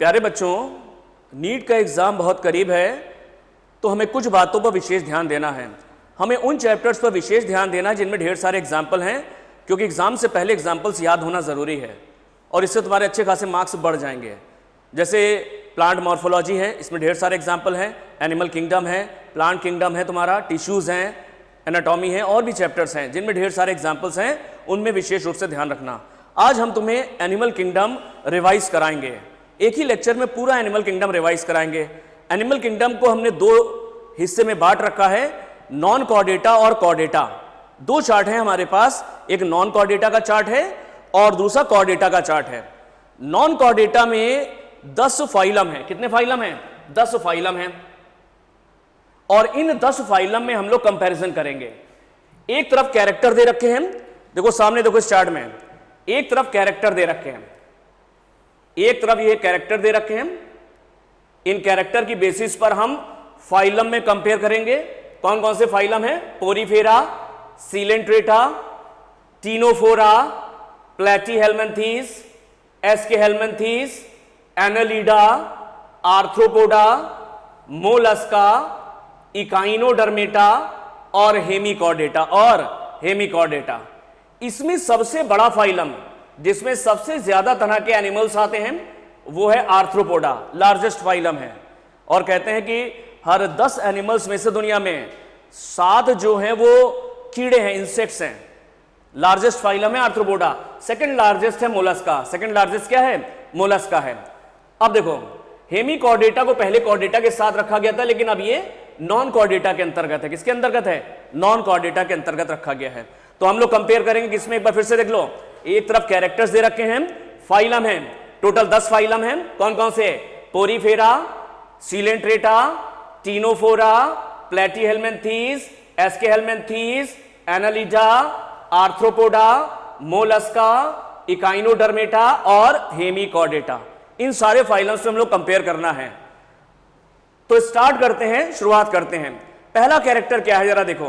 प्यारे बच्चों, नीट का एग्ज़ाम बहुत करीब है, तो हमें कुछ बातों पर विशेष ध्यान देना है। हमें उन चैप्टर्स पर विशेष ध्यान देना है जिनमें ढेर सारे एग्जाम्पल हैं, क्योंकि एग्ज़ाम से पहले एग्जाम्पल्स याद होना ज़रूरी है और इससे तुम्हारे अच्छे खासे मार्क्स बढ़ जाएंगे। जैसे प्लांट मॉर्फोलॉजी है, इसमें ढेर सारे एग्जाम्पल हैं, एनिमल किंगडम है, प्लांट किंगडम है, तुम्हारा टिश्यूज़ हैं, एनाटॉमी है, और भी चैप्टर्स हैं जिनमें ढेर सारे एग्जाम्पल्स हैं, उनमें विशेष रूप से ध्यान रखना। आज हम तुम्हें एनिमल किंगडम रिवाइज कराएंगे, एक ही लेक्चर में पूरा एनिमल किंगडम रिवाइज कराएंगे। एनिमल किंगडम को हमने दो हिस्से में बांट रखा है, नॉन कॉर्डेटा और कॉर्डेटा। दो चार्ट हैं हमारे पास, एक नॉन कॉर्डेटा का चार्ट है और दूसरा कॉर्डेटा का चार्ट है। नॉन कॉर्डेटा में 10 फाइलम है। कितने फाइलम हैं? 10 फाइलम हैं। और इन 10 फाइलम में हम लोग कंपैरिजन करेंगे। एक तरफ कैरेक्टर दे रखे हैं, देखो सामने, देखो इस चार्ट में एक तरफ कैरेक्टर दे रखे हैं, एक तरफ ये कैरेक्टर दे रखे हैं। इन कैरेक्टर की बेसिस पर हम फाइलम में कंपेयर करेंगे। कौन कौन से फाइलम है? Porifera, Coelenterata, Ctenophora, Platyhelminthes, Aschelminthes, Annelida, Arthropoda, Mollusca, Echinodermata और हेमिकॉर्डेटा। इसमें सबसे बड़ा फाइलम जिसमें सबसे ज्यादा तरह के एनिमल्स आते हैं वो है आर्थ्रोपोडा, लार्जेस्ट फाइलम है। और कहते हैं कि हर 10 एनिमल्स में से दुनिया में 7 जो हैं वो कीड़े हैं, इंसेक्ट्स हैं। लार्जेस्ट फाइलम है आर्थ्रोपोडा। सेकंड लार्जेस्ट है मोलस्का। सेकंड लार्जेस्ट क्या है? मोलस्का है। अब देखो, हेमिकॉर्डेटा को पहले कॉर्डेटा के साथ रखा गया था, लेकिन अब ये नॉन कॉर्डेटा के अंतर्गत है। किसके अंतर्गत है? नॉन कॉर्डेटा के अंतर्गत रखा गया है। तो हम लोग कंपेयर करेंगे किसमें, एक बार फिर से देख लो। एक तरफ कैरेक्टर्स दे रखे हैं, फाइलम है, टोटल 10 फाइलम है। कौन कौन से? Porifera, Coelenterata, Ctenophora, Platyhelminthes, Aschelminthes, Annelida, Arthropoda, Mollusca, Echinodermata और हेमिकॉर्डेटा। इन सारे फाइलम से हम लोग कंपेयर करना है। तो स्टार्ट करते हैं, शुरुआत करते हैं। पहला कैरेक्टर क्या है, जरा देखो।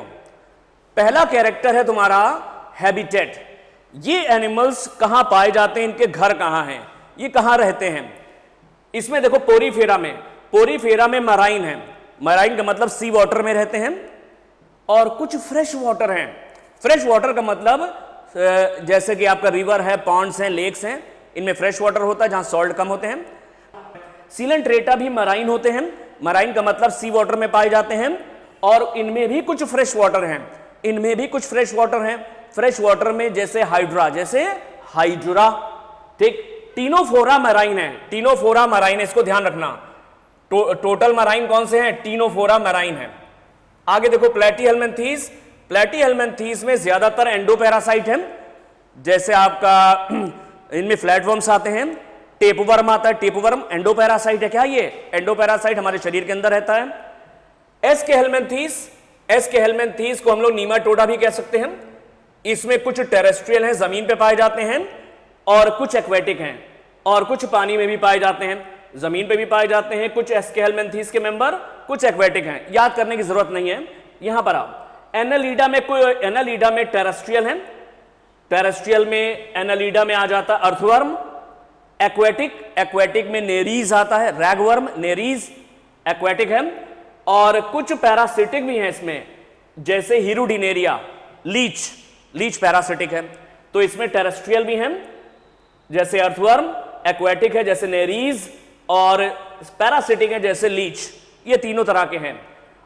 पहला कैरेक्टर है तुम्हारा हैबिटेट। ये एनिमल्स कहां पाए जाते हैं, इनके घर कहां हैं, ये कहां रहते हैं। इसमें देखो, पोरीफेरा में मराइन है। मराइन का मतलब सी वाटर में रहते हैं, और कुछ फ्रेश वाटर हैं। फ्रेश वाटर का मतलब जैसे कि आपका रिवर है, पॉन्ड्स हैं, लेक्स हैं, इनमें फ्रेश वाटर होता है जहां सॉल्ट कम होते हैं। सीलेंट्रेटा भी मराइन होते हैं। मराइन का मतलब सी वाटर में पाए जाते हैं, और इनमें भी कुछ फ्रेश वाटर हैं। इनमें भी कुछ फ्रेश वाटर हैं। फ्रेश वाटर में जैसे हाइड्रा, ठीक। टीनोफोरा मराइन है। टीनोफोरा मराइन है, इसको ध्यान रखना। टोटल मराइन कौन से हैं? टीनोफोरा मराइन है। आगे देखो, प्लेटीहेल्मिन्थीस। प्लेटीहेल्मिन्थीस में ज्यादातर एंडोपैरासाइट है, जैसे आपका इनमें फ्लैटवर्म्स आते हैं, टेपवर्म आता है। टेपवर्म एंडोपैरासाइट है। क्या ये एंडोपैरासाइट हमारे शरीर के अंदर रहता है। एस्केहेल्मिन्थीस को हम लोग नीमाटोडा भी कह सकते हैं। इसमें कुछ टेरेस्ट्रियल हैं, जमीन पे पाए जाते हैं, और कुछ एक्वेटिक हैं, और कुछ पानी में भी पाए जाते हैं, जमीन पे भी पाए जाते हैं। कुछ एस्केहेल्मिन्थीस के मेंबर, कुछ एक्वेटिक हैं। याद करने की जरूरत नहीं है। यहां पर आओ, एनालिडा में टेरेस्ट्रियल है। टेरेस्ट्रियल में एनालिडा में आ जाता है अर्थवर्म। एक्वेटिक में नेरीज आता है, रैगवर्म, नेरीज एक्वेटिक है। और कुछ पैरासिटिक भी हैं इसमें, जैसे हिरुडिनेरिया, लीच पैरासिटिक है। तो इसमें टेरेस्ट्रियल भी हैं, जैसे अर्थवर्म, एक्वेटिक है जैसे नेरीज, और पैरासिटिक है जैसे लीच। ये तीनों तरह के हैं।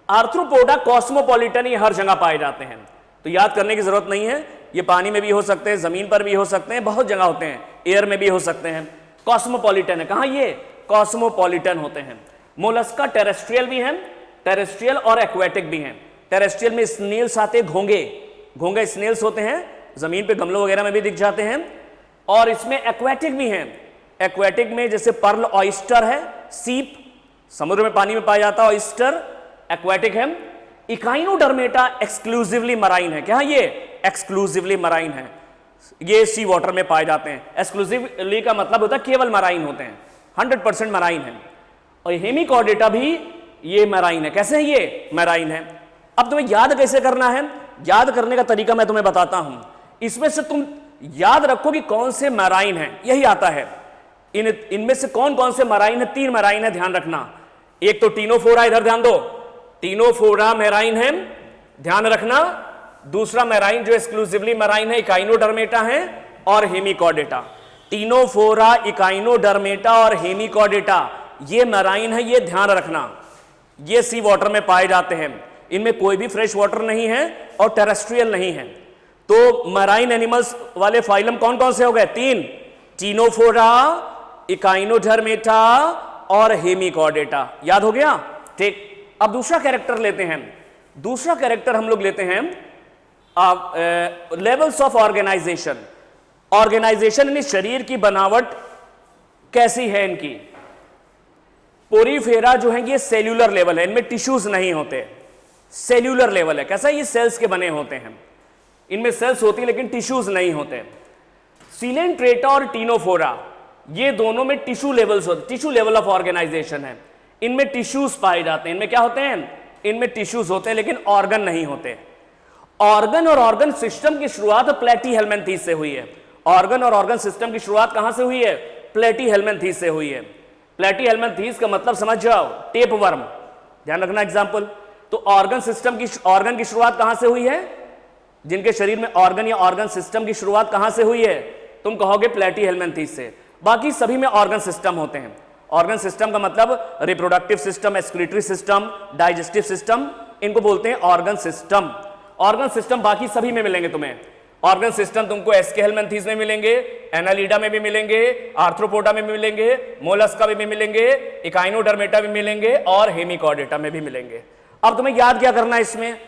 आर्थ्रोपोडा कॉस्मोपॉलिटन, ये हर जगह पाए जाते हैं, तो याद करने की जरूरत नहीं है। ये पानी में भी हो सकते हैं, जमीन पर भी हो सकते हैं, बहुत जगह होते हैं, एयर में भी हो सकते हैं। कॉस्मोपॉलिटन है। कहां ये? कॉस्मोपॉलिटन होते हैं। मोलस्का टेरेस्ट्रियल भी हैं, टेरेस्ट्रियल और एक्वेटिक भी हैं। टेरेस्ट्रियल में स्नेल्स आते हैं, घोंगे स्नेल्स होते हैं, जमीन पे गमलों वगैरह में भी दिख जाते हैं। और इसमें एक्वेटिक भी हैं। एक्वेटिक में जैसे पर्ल ऑयस्टर है, सीप, समुद्र में पानी में पाया जाता है, ऑयस्टर एक्वेटिक है। इकाइनोडर्मेटा एक्सक्लूसिवली मराइन है। क्या ये? एक्सक्लूसिवली मराइन है। ये सी वाटर में पाए जाते हैं। एक्सक्लूसिवली का मतलब होता है केवल मराइन होते हैं, 100% मराइन है। और हेमिकॉर्डेटा भी ये मराइन है। कैसे है? ये मराइन है। अब तुम्हें याद कैसे करना है? याद करने का तरीका मैं तुम्हें बताता हूं। इसमें से तुम याद रखो कि कौन से मराइन है, यही आता है। इनमें से कौन कौन से मराइन है? 3 मराइन है, ध्यान रखना। एक तो टीनोफोरा, इधर ध्यान दो, टीनोफोरा मेराइन है, ध्यान रखना। दूसरा मेराइन जो एक्सक्लूसिवली मेराइन है, इकाइनोडर्मेटा है और हेमिकॉर्डेटा। टीनोफोरा, इकाइनोडर्मेटा और हेमिकॉर्डेटा ये मेराइन है, ये ध्यान रखना। ये सी वाटर में पाए जाते हैं, इनमें कोई भी फ्रेश वाटर नहीं है और टेरेस्ट्रियल नहीं है। तो मराइन एनिमल्स वाले फाइलम कौन कौन से हो गए? 3, टीनोफोरा, इकाइनोडर्मेटा और हेमिकॉर्डेटा। याद हो गया? ठीक। अब दूसरा कैरेक्टर लेते हैं। दूसरा कैरेक्टर हम लोग लेते हैं लेवल्स ऑफ ऑर्गेनाइजेशन। ऑर्गेनाइजेशन यानी शरीर की बनावट कैसी है इनकी। पोरीफेरा जो है ये सेल्यूलर लेवल है, इनमें टिश्यूज नहीं होते, सेल्यूलर लेवल है। कैसा? ये सेल्स के बने होते हैं, इनमें सेल्स होती है लेकिन टिश्यूज नहीं होते। सीलेंट्रेटा और टीनोफोरा ये दोनों में टिश्यू लेवल्स होते, टिश्यू लेवल ऑफ ऑर्गेनाइजेशन है। इनमें टिश्यूज पाए जाते हैं। इनमें क्या होते हैं? इनमें टिश्यूज होते हैं लेकिन ऑर्गन नहीं होते। ऑर्गन और ऑर्गन सिस्टम की शुरुआत प्लेटीहेल्मिन्थीस से हुई है। ऑर्गन और ऑर्गन सिस्टम की शुरुआत कहां से हुई है? प्लेटीहेल्मिन्थीस से हुई है। प्लेटीहेल्मिन्थीस का मतलब समझ जाओ, टेप वर्म, ध्यान रखना एग्जांपल। तो ऑर्गन सिस्टम की, ऑर्गन की शुरुआत कहां से हुई है? जिनके शरीर में ऑर्गन या ऑर्गन सिस्टम की शुरुआत कहां से हुई है? तुम कहोगे प्लेटीहेल्मिन्थीस से। बाकी सभी में ऑर्गन सिस्टम होते हैं। ऑर्गन सिस्टम का मतलब reproductive system, excretory system, digestive system, इनको बोलते हैं ऑर्गन सिस्टम। ऑर्गन सिस्टम बाकी सभी में मिलेंगे तुम्हें। ऑर्गन सिस्टम तुमको एस्केहेल्मिन्थीस में मिलेंगे, एनालिडा में भी मिलेंगे, आर्थ्रोपोडा में भी मिलेंगे, मोलस्का में भी मिलेंगे, इकाइनोडर्मेटा में मिलेंगे और हेमिकॉर्डेटा में भी मिलेंगे। अब तुम्हें याद क्या करना है इसमें?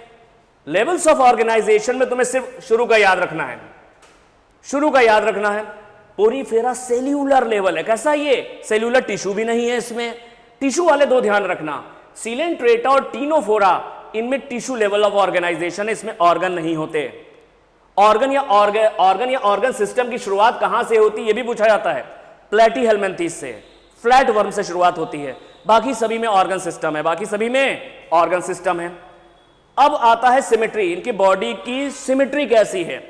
लेवल्स ऑफ ऑर्गेनाइजेशन में तुम्हें सिर्फ शुरू का याद रखना है, शुरू का याद रखना है। पोरीफेरा सेल्यूलर लेवल है। कैसा? ये सेल्यूलर, टिश्यू भी नहीं है इसमें। टिश्यू वाले दो ध्यान रखना, सीलेंट्रेटा और टीनोफोरा, इनमें टिश्यू लेवल ऑफ ऑर्गेनाइजेशन है, इसमें ऑर्गन नहीं होते। ऑर्गन या ऑर्गन सिस्टम की शुरुआत कहां से होती है ये भी पूछा जाता है। प्लेटीहेल्मिन्थीस से, फ्लैट वर्म से शुरुआत होती है। बाकी सभी में ऑर्गन सिस्टम है, बाकी सभी में ऑर्गन सिस्टम है। अब आता है सिमेट्री, इनकी बॉडी की सिमेट्री कैसी है।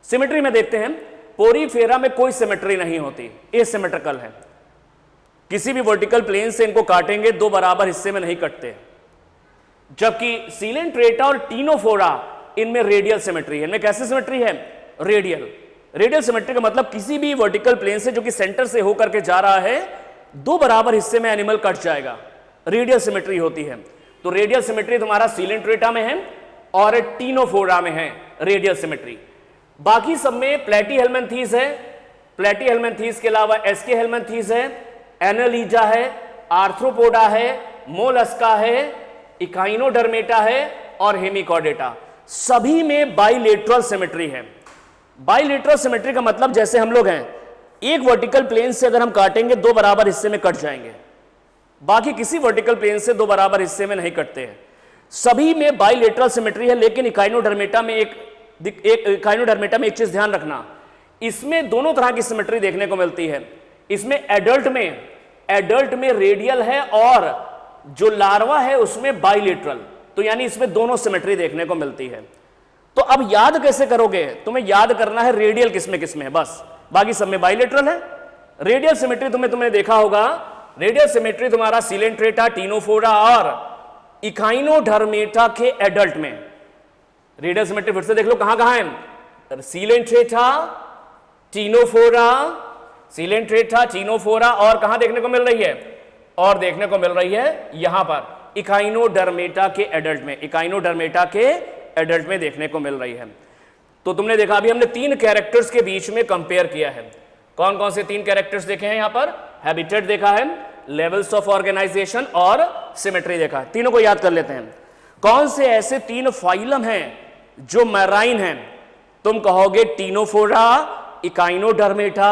सिमेट्री में देखते हैं, पोरीफेरा में कोई सिमेट्री नहीं होती, एसिमेट्रिकल है। किसी भी वर्टिकल प्लेन से इनको काटेंगे 2 बराबर हिस्से में नहीं कटते। जबकि सीलेंट्रेटा और टीनोफोरा इनमें रेडियल सिमेट्री है। इनमें कैसे सिमेट्री है? रेडियल। रेडियल सिमेट्री का मतलब किसी भी वर्टिकल प्लेन से जो कि सेंटर से होकर के जा रहा है 2 बराबर हिस्से में एनिमल कट जाएगा, रेडियल सिमेट्री होती है। तो रेडियल सिमेट्री तुम्हारा सीलेंट्रेटा में है और टीनोफोरा में है रेडियल सिमेट्री। बाकी सब में प्लेटीहेल्मिन्थीस है, प्लेटीहेल्मिन्थीस के अलावा एस्केहेल्मिन्थीस है, एनालिडा है, आर्थ्रोपोडा है, मोलस्का है, इकाइनोडर्मेटा है और हेमिकॉर्डेटा। सभी में बाइलेटरल सिमेट्री है। बाइलेटरल सिमेट्री का मतलब जैसे हम लोग हैं, एक वर्टिकल प्लेन से अगर हम काटेंगे 2 बराबर हिस्से में कट जाएंगे, बाकी किसी वर्टिकल प्लेन से 2 बराबर हिस्से में नहीं कटते हैं। सभी में बाइलेटरल सिमेट्री है। लेकिन इकाइनोडर्मेटा में इकाइनोडर्मेटा में एक चीज ध्यान रखना, इसमें दोनों तरह की सिमेट्री देखने को मिलती है। इसमें एडल्ट में रेडियल है और जो लार्वा है उसमें बाइलेटरल, तो यानी इसमें दोनों सिमेट्री देखने को मिलती है। तो अब याद कैसे करोगे? तुम्हें याद करना है रेडियल किसमें किसमें है, बस। बाकी सब में बाइलेटरल है। रेडियल सिमेट्री तुमने देखा होगा, रेडियल सिमेट्री तुम्हारा सीलेंट्रेटा, टीनोफोरा और इकाइनोडर्मेटा के एडल्ट में। रेडियल सिमेट्री फिर से देख लो कहां कहां है। सीलेंट्रेटा, टीनोफोरा, सीलेंट्रेटा, टीनोफोरा और कहां देखने को मिल रही है? और देखने को मिल रही है यहां पर इकाइनोडर्मेटा के एडल्ट में, इकाइनोडर्मेटा के एडल्ट में देखने को मिल रही है। तो तुमने देखा अभी हमने 3 कैरेक्टर्स के बीच में कंपेयर किया है। कौन कौन से 3 कैरेक्टर्स देखे हैं? यहां पर हैबिटेट देखा है, लेवल्स ऑफ ऑर्गेनाइजेशन और सिमेट्री देखा है। तीनों को याद कर लेते हैं। कौन से ऐसे 3 फाइलम हैं जो मैराइन हैं? तुम कहोगे टीनोफोरा, इकाइनोडर्मेटा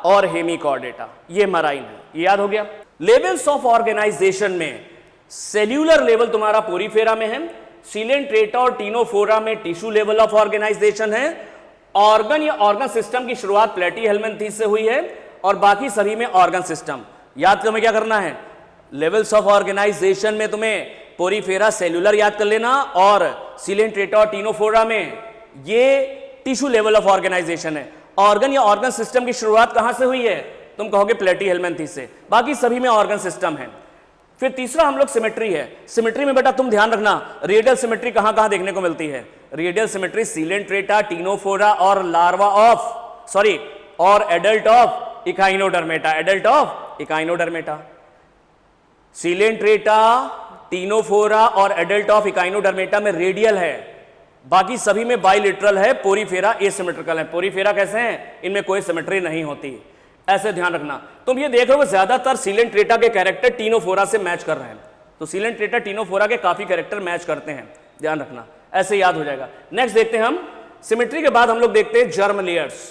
और हेमिकॉर्डेटा, ये मैराइन है। ये याद हो गया। लेवल्स ऑफ ऑर्गेनाइजेशन में सेल्यूलर लेवल तुम्हारा पोरीफेरा में है, सीलेंट्रेटा और टीनोफोरा में टिश्यू लेवल ऑफ ऑर्गेनाइजेशन है, ऑर्गन या ऑर्गन सिस्टम की शुरुआत प्लेटीहेल्मिन्थीस से हुई है और बाकी सभी में ऑर्गन सिस्टम। याद तुम्हें क्या करना है? लेवल्स ऑफ ऑर्गेनाइजेशन में तुम्हें पोरीफेरा सेल्यूलर याद कर लेना और सीलेंट्रेटा और टीनोफोरा में ये टिश्यू लेवल ऑफ ऑर्गेनाइजेशन है। ऑर्गन या ऑर्गन सिस्टम की शुरुआत कहां से हुई है? तुम कहोगे प्लेटीहेल्मिन्थेस से, बाकी सभी में ऑर्गन सिस्टम है। फिर तीसरा हम लोग सिमेट्री है। सिमेट्री में बेटा तुम ध्यान रखना, रेडियल सिमेट्री कहां कहां देखने को मिलती है? रेडियल सिमेट्री सीलेंट्रेटा, टीनोफोरा और लार्वा ऑफ और adult of Echinodermata, adult of Echinodermata. Coelenterata, Ctenophora और एडल्ट ऑफ इकाइनोडर्मेटा में रेडियल है, बाकी सभी में बाइलेटरल है। पोरीफेरा एसिमेट्रिकल है। पोरीफेरा कैसे हैं? इनमें कोई सिमेट्री नहीं होती, ऐसे ध्यान रखना। तुम ये देख रहे हो ज्यादातर सीलेंट्रेटा के कैरेक्टर टीनोफोरा से मैच कर रहे हैं, तो सीलेंट्रेटा टीनोफोरा के काफी कैरेक्टर मैच करते हैं, ध्यान रखना, ऐसे याद हो जाएगा। नेक्स्ट देखते हैं हम सिमेट्री के बाद हम लोग देखते हैं जर्म लेयर्स।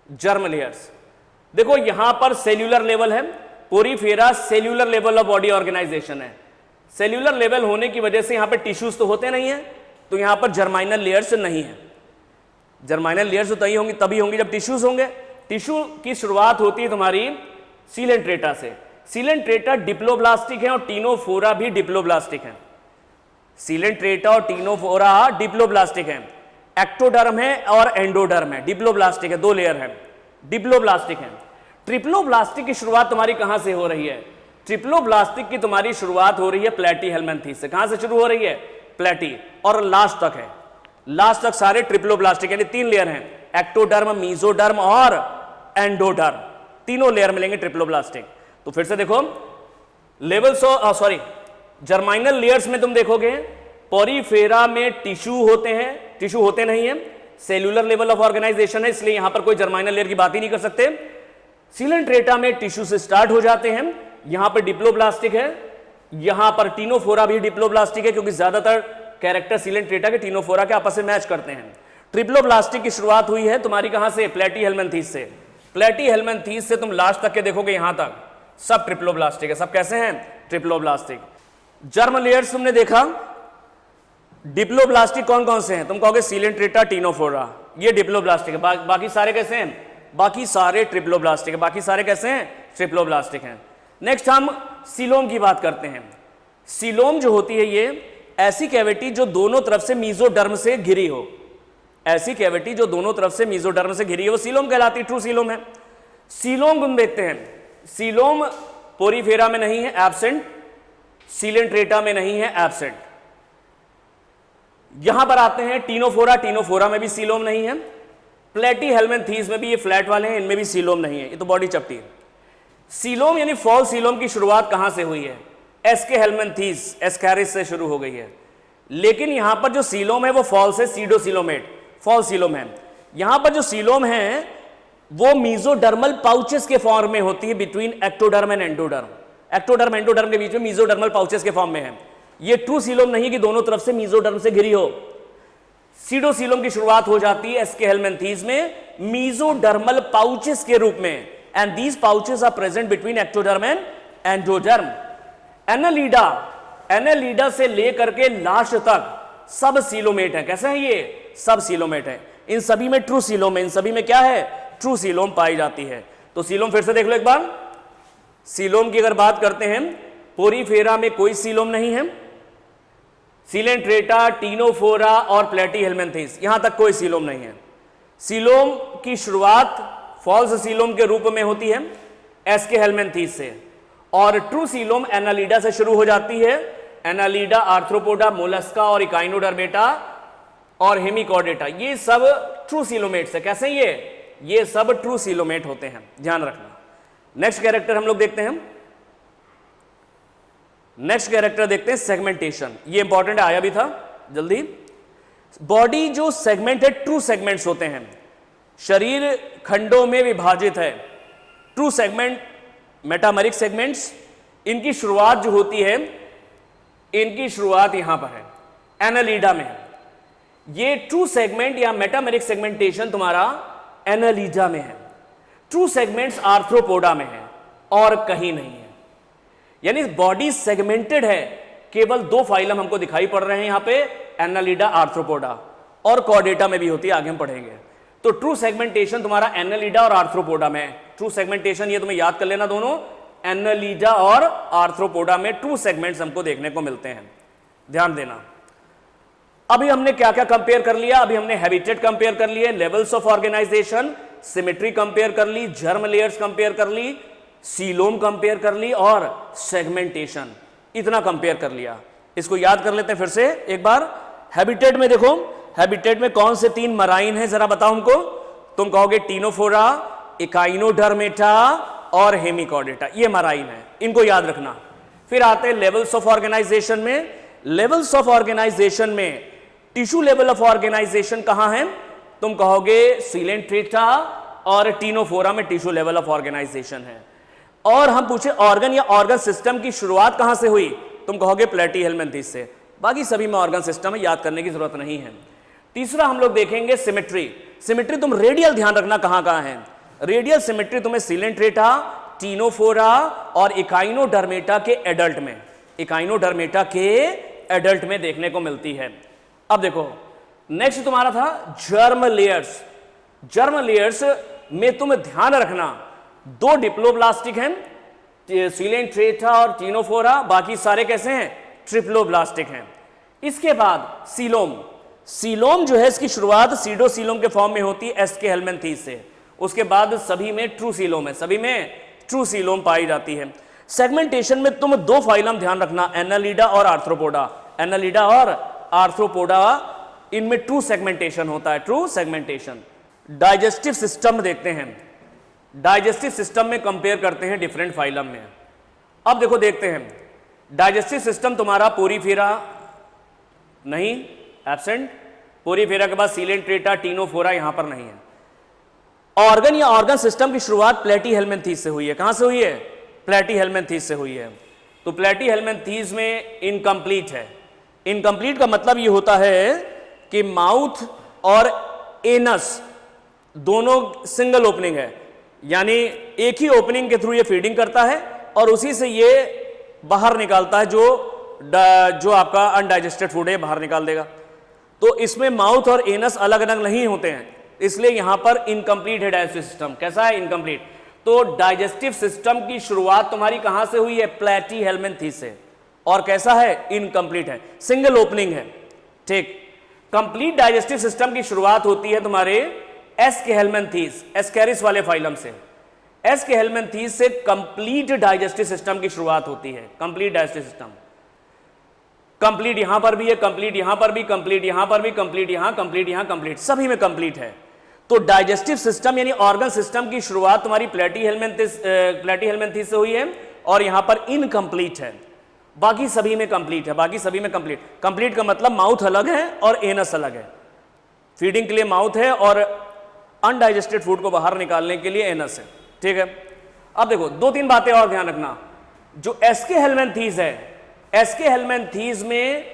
जर्म लेयर्स देखो यहां पर सेल्यूलर लेवल है, Porifera cellular level of body organization है। सेल्यूलर लेवल होने की वजह से यहां पर टिश्यूज तो होते नहीं है, तो यहां पर जर्माइनल लेयर्स नहीं है। जर्माइनल लेयर्स तो तभी होंगी जब टिश्यूज होंगे। टिश्यू की शुरुआत होती है तुम्हारी सीलेंट्रेटा से। सीलेंट्रेटा डिप्लोब्लास्टिक है और टीनोफोरा भी डिप्लोब्लास्टिक है। सीलेंट्रेटा और टीनोफोरा डिप्लोब्लास्टिक है। एक्टोडर्म है और एंडोडर्म है, डिप्लोब्लास्टिक है, दो लेयर है, डिप्लोब्लास्टिक है। ट्रिप्लोब्लास्टिक की शुरुआत तुम्हारी कहां से हो रही है? ट्रिप्लोब्लास्टिक की तुम्हारी शुरुआत हो रही है प्लेटीहेल्मिन्थेस से। कहां से शुरू हो रही है? प्लेटी, और लास्ट तक है, लास्ट तक सारे ट्रिप्लोब्लास्टिक, यानी तीन लेयर हैं, एक्टोडर्म, मीजोडर्म और एंडोडर्म, तीनों लेयर मिलेंगे ट्रिप्लोब्लास्टिक। तो फिर से देखो लेवल्स जर्माइनल लेयर्स में तुम देखोगे पोरीफेरा में टिश्यू होते हैं, टिश्यू होते नहीं है, सेल्यूलर लेवल ऑफ ऑर्गेनाइजेशन है, इसलिए यहां पर कोई जर्माइनल लेयर की बात ही नहीं कर सकते। सीलेंट्रेटा में टिश्यू से स्टार्ट हो जाते हैं, यहां पर डिप्लोब्लास्टिक है, यहां पर टीनोफोरा भी डिप्लोब्लास्टिक है, क्योंकि ज्यादातर कैरेक्टर सीलेंट्रेटा के टीनोफोरा के आपस में मैच करते हैं। ट्रिप्लोब्लास्टिक की शुरुआत हुई है तुम्हारी कहां से? प्लेटीहेल्मिन्थेस से। प्लेटीहेल्मिन्थेस से तुम लास्ट तक के देखोगे यहां तक सब ट्रिप्लोब्लास्टिक है। सब कैसे हैं? ट्रिप्लोब्लास्टिक। जर्म लेयर्स तुमने देखा, डिप्लोब्लास्टिक कौन कौन से हैं? तुम कहोगे सीलेंट्रेटा, टीनोफोरा, ये डिप्लोब्लास्टिक है। बाकी सारे कैसे हैं? बाकी सारे ट्रिप्लोब्लास्टिक है। बाकी सारे कैसे हैं? ट्रिप्लोब्लास्टिक हैं। नेक्स्ट हम सीलोम की बात करते हैं। सीलोम जो होती है ये ऐसी कैविटी जो दोनों तरफ से मीजोडर्म से घिरी हो, ऐसी कैविटी जो दोनों तरफ से मीजोडर्म से घिरी है, वो सीलोम कहलाती है, ट्रू सीलोम है। सीलोम हम देखते हैं, सीलोम पोरीफेरा में नहीं है, एब्सेंट, सीलेंट्रेटा में नहीं है, एब्सेंट। यहां पर आते हैं टीनोफोरा, टीनोफोरा में भी सीलोम नहीं है, प्लेटीहेल्मिन्थेस में भी ये फ्लैट वाले हैं, इनमें भी सीलोम नहीं है, ये तो बॉडी चपटी है। सीलोम यानी फॉल सीलोम की शुरुआत कहां से हुई है? एस्केहेल्मिन्थेस, एस्कैरिस से शुरू हो गई है, लेकिन यहां पर जो सीलोम है वो फॉल्स है, सीडोसीलोमेट, फॉल सीलोम है। यहां पर जो सीलोम है वो मीजोडर्मल पाउचेस के फॉर्म में होती है between ectoderm and endoderm. Ectoderm endoderm के बीच में मीजोडर्मल पाउचेस के फॉर्म में है। ये ट्रू सीलोम नहीं कि दोनों तरफ से मीजोडर्म से घिरी हो। सीडोसीलोम की शुरुआत हो जाती है एस्केहेल्मिन्थेस में मीजोडर्मल पाउचेस के रूप में, and these pouches are present between ectoderm and endoderm. Annelida, Annelida से लेकर के लास्ट तक सब सीलोमेट है। कैसे है ये? सब सीलोमेट है। इन सभी में ट्रू सीलोम है, इन सभी में क्या है? ट्रू सीलोम पाई जाती है। तो सीलोम फिर से देख लो एक बार। सीलोम की अगर बात करते हैं, पोरीफेरा में कोई सीलोम नहीं है, सीलेंट्रेटा, टीनोफोरा और प्लेटीहेल्मिन्थेस यहां तक कोई सीलोम नहीं है। सीलोम की शुरुआत फॉल्स सीलोम के रूप में होती है एस्केहेल्मिन्थेस से, और ट्रू सीलोम एनालिडा से शुरू हो जाती है। एनालिडा, आर्थ्रोपोडा, मोलस्का और इकाइनोडर्मेटा और हेमिकॉर्डेटा, ये सब ट्रू सीलोमेट्स है। कैसे ये सब ट्रू सीलोमेट होते हैं, ध्यान रखना। नेक्स्ट कैरेक्टर हम लोग देखते हैं, नेक्स्ट कैरेक्टर देखते हैं सेगमेंटेशन। ये इंपॉर्टेंट आया भी था जल्दी। बॉडी जो सेगमेंट है, ट्रू सेगमेंट्स होते हैं, शरीर खंडों में विभाजित है। ट्रू सेगमेंट, मेटामेरिक सेगमेंट्स, इनकी शुरुआत जो होती है, इनकी शुरुआत यहां पर है, एनालिडा में है। ये ट्रू सेगमेंट या मेटामेरिक सेगमेंटेशन तुम्हारा एनालिडा में है। ट्रू सेगमेंट्स आर्थ्रोपोडा में है और कहीं नहीं है। यानी बॉडी सेगमेंटेड है, केवल दो फाइलम हमको दिखाई पड़ रहे हैं यहां पे, एनालिडा, आर्थ्रोपोडा, और कॉर्डेटा में भी होती है, आगे हम पढ़ेंगे। तो ट्रू सेगमेंटेशन तुम्हारा एनालिडा और आर्थ्रोपोडा में। ट्रू सेगमेंटेशन ये तुम्हें याद कर लेना, दोनों एनालिडा और आर्थ्रोपोडा में ट्रू सेगमेंट्स हमको देखने को मिलते हैं, ध्यान देना। अभी हमने क्या क्या कंपेयर कर लिया? अभी हमने हैबिटेट कंपेयर कर लिए, levels of organization, symmetry compare कर ली, जर्म लेयर्स कंपेयर कर ली, सीलोम कंपेयर कर ली और सेगमेंटेशन, इतना कंपेयर कर लिया। इसको याद कर लेते हैं फिर से एक बार। हैबिटेट में देखो, हैबिटेट में कौन से 3 मराइन है जरा बताओ हमको। तुम कहोगे टीनोफोरा, इकाइनोडर्मेटा और हेमिकॉर्डेटा, ये मराइन है, इनको याद रखना। फिर आते हैं लेवल्स ऑफ ऑर्गेनाइजेशन में। लेवल्स ऑफ ऑर्गेनाइजेशन में टिश्यू लेवल ऑफ ऑर्गेनाइजेशन कहां है? तुम कहोगे सीलेंट्रेटा और टीनोफोरा में टिश्यू लेवल ऑफ ऑर्गेनाइजेशन है। और हम पूछे ऑर्गन या ऑर्गन सिस्टम की शुरुआत कहां से हुई? तुम कहोगे प्लेटीहेल्मिन्थेस से। बाकी सभी में ऑर्गन सिस्टम है, याद करने की जरूरत नहीं है। तीसरा हम लोग देखेंगे सिमेट्री। सिमेट्री तुम रेडियल ध्यान रखना कहां कहां है। रेडियल सिमेट्री तुम्हें सीलेंट्रेटा, टीनोफोरा और इकाइनोडर्मेटा के एडल्ट में, इकाइनोडर्मेटा के एडल्ट में देखने को मिलती है। अब देखो नेक्स्ट तुम्हारा था जर्म लेयर्स। जर्म लेयर्स में तुम ध्यान रखना 2 डिप्लोब्लास्टिक हैं, सीलेंट्रेटा और टीनोफोरा, बाकी सारे कैसे हैं? ट्रिप्लोब्लास्टिक हैं। इसके बाद सीलोम। सीलोम जो है इसकी शुरुआत सीडोसीलोम के फॉर्म में होती है एस्के हेल्मिन्थेस से। उसके बाद सभी में ट्रू सीलोम है, सभी में ट्रू सीलोम पाई जाती है। सेगमेंटेशन में तुम 2 फाइलम ध्यान रखना, एनालिडा और आर्थ्रोपोडा। एनालिडा और आर्थ्रोपोडा, इनमें ट्रू सेगमेंटेशन होता है, ट्रू सेगमेंटेशन। डाइजेस्टिव सिस्टम देखते हैं। डाइजेस्टिव सिस्टम में कंपेयर करते हैं डिफरेंट फाइलम में। अब देखो देखते हैं, डाइजेस्टिव सिस्टम तुम्हारा पोरीफेरा नहीं, एब्सेंट। पोरीफेरा के बाद सीलेंट्रेटा, टीनोफोरा यहां पर नहीं है। ऑर्गन या ऑर्गन सिस्टम की शुरुआत प्लेटीहेल्मिन्थेस से हुई है। कहां से हुई है? प्लेटीहेल्मिन्थेस से हुई है। तो प्लेटीहेल्मिन्थेस में इनकम्प्लीट है। इनकम्प्लीट का मतलब ये होता है कि माउथ और एनस दोनों सिंगल ओपनिंग है, यानी एक ही ओपनिंग के थ्रू ये फीडिंग करता है और उसी से ये बाहर निकालता है, जो आपका अनडाइजेस्टेड फूड है बाहर निकाल देगा। तो इसमें माउथ और एनस अलग अलग नहीं होते हैं, इसलिए यहां पर इनकम्प्लीट है डाइजेस्टिव सिस्टम। कैसा है? इनकम्प्लीट। तो डाइजेस्टिव सिस्टम की शुरुआत तुम्हारी कहां से हुई है? प्लेटीहेल्मिन्थेस से। और कैसा है? इनकम्प्लीट है, सिंगल ओपनिंग है। ठीक। कंप्लीट डाइजेस्टिव सिस्टम की शुरुआत होती है तुम्हारे एस्केहेल्मिन्थेस, एस्केरिस वाले फाइलम से। एस्केहेल्मिन्थेस से कंप्लीट डाइजेस्टिव सिस्टम की शुरुआत होती है। कंप्लीट डाइजेस्टिव सिस्टम, कंप्लीट यहां पर भी है, कंप्लीट यहां पर भी, कंप्लीट यहां पर भी, कंप्लीट यहां, कंप्लीट यहां, कंप्लीट सभी में कंप्लीट है। तो डाइजेस्टिव सिस्टम यानी ऑर्गन सिस्टम की शुरुआत तुम्हारी प्लेटीहेल्मिन्थेस से हुई है और यहां पर इनकम्प्लीट है। बाकी सभी में कंप्लीट है, बाकी सभी में कंप्लीट। कंप्लीट का मतलब माउथ अलग है और एनस अलग है। फीडिंग के लिए माउथ है और अनडाइजेस्टेड फूड को बाहर निकालने के लिए एनस है। ठीक है। अब देखो 2-3 बातें और ध्यान रखना। जो एस्केहेल्मिन्थेस है, एस्केहेल्मिन्थेस में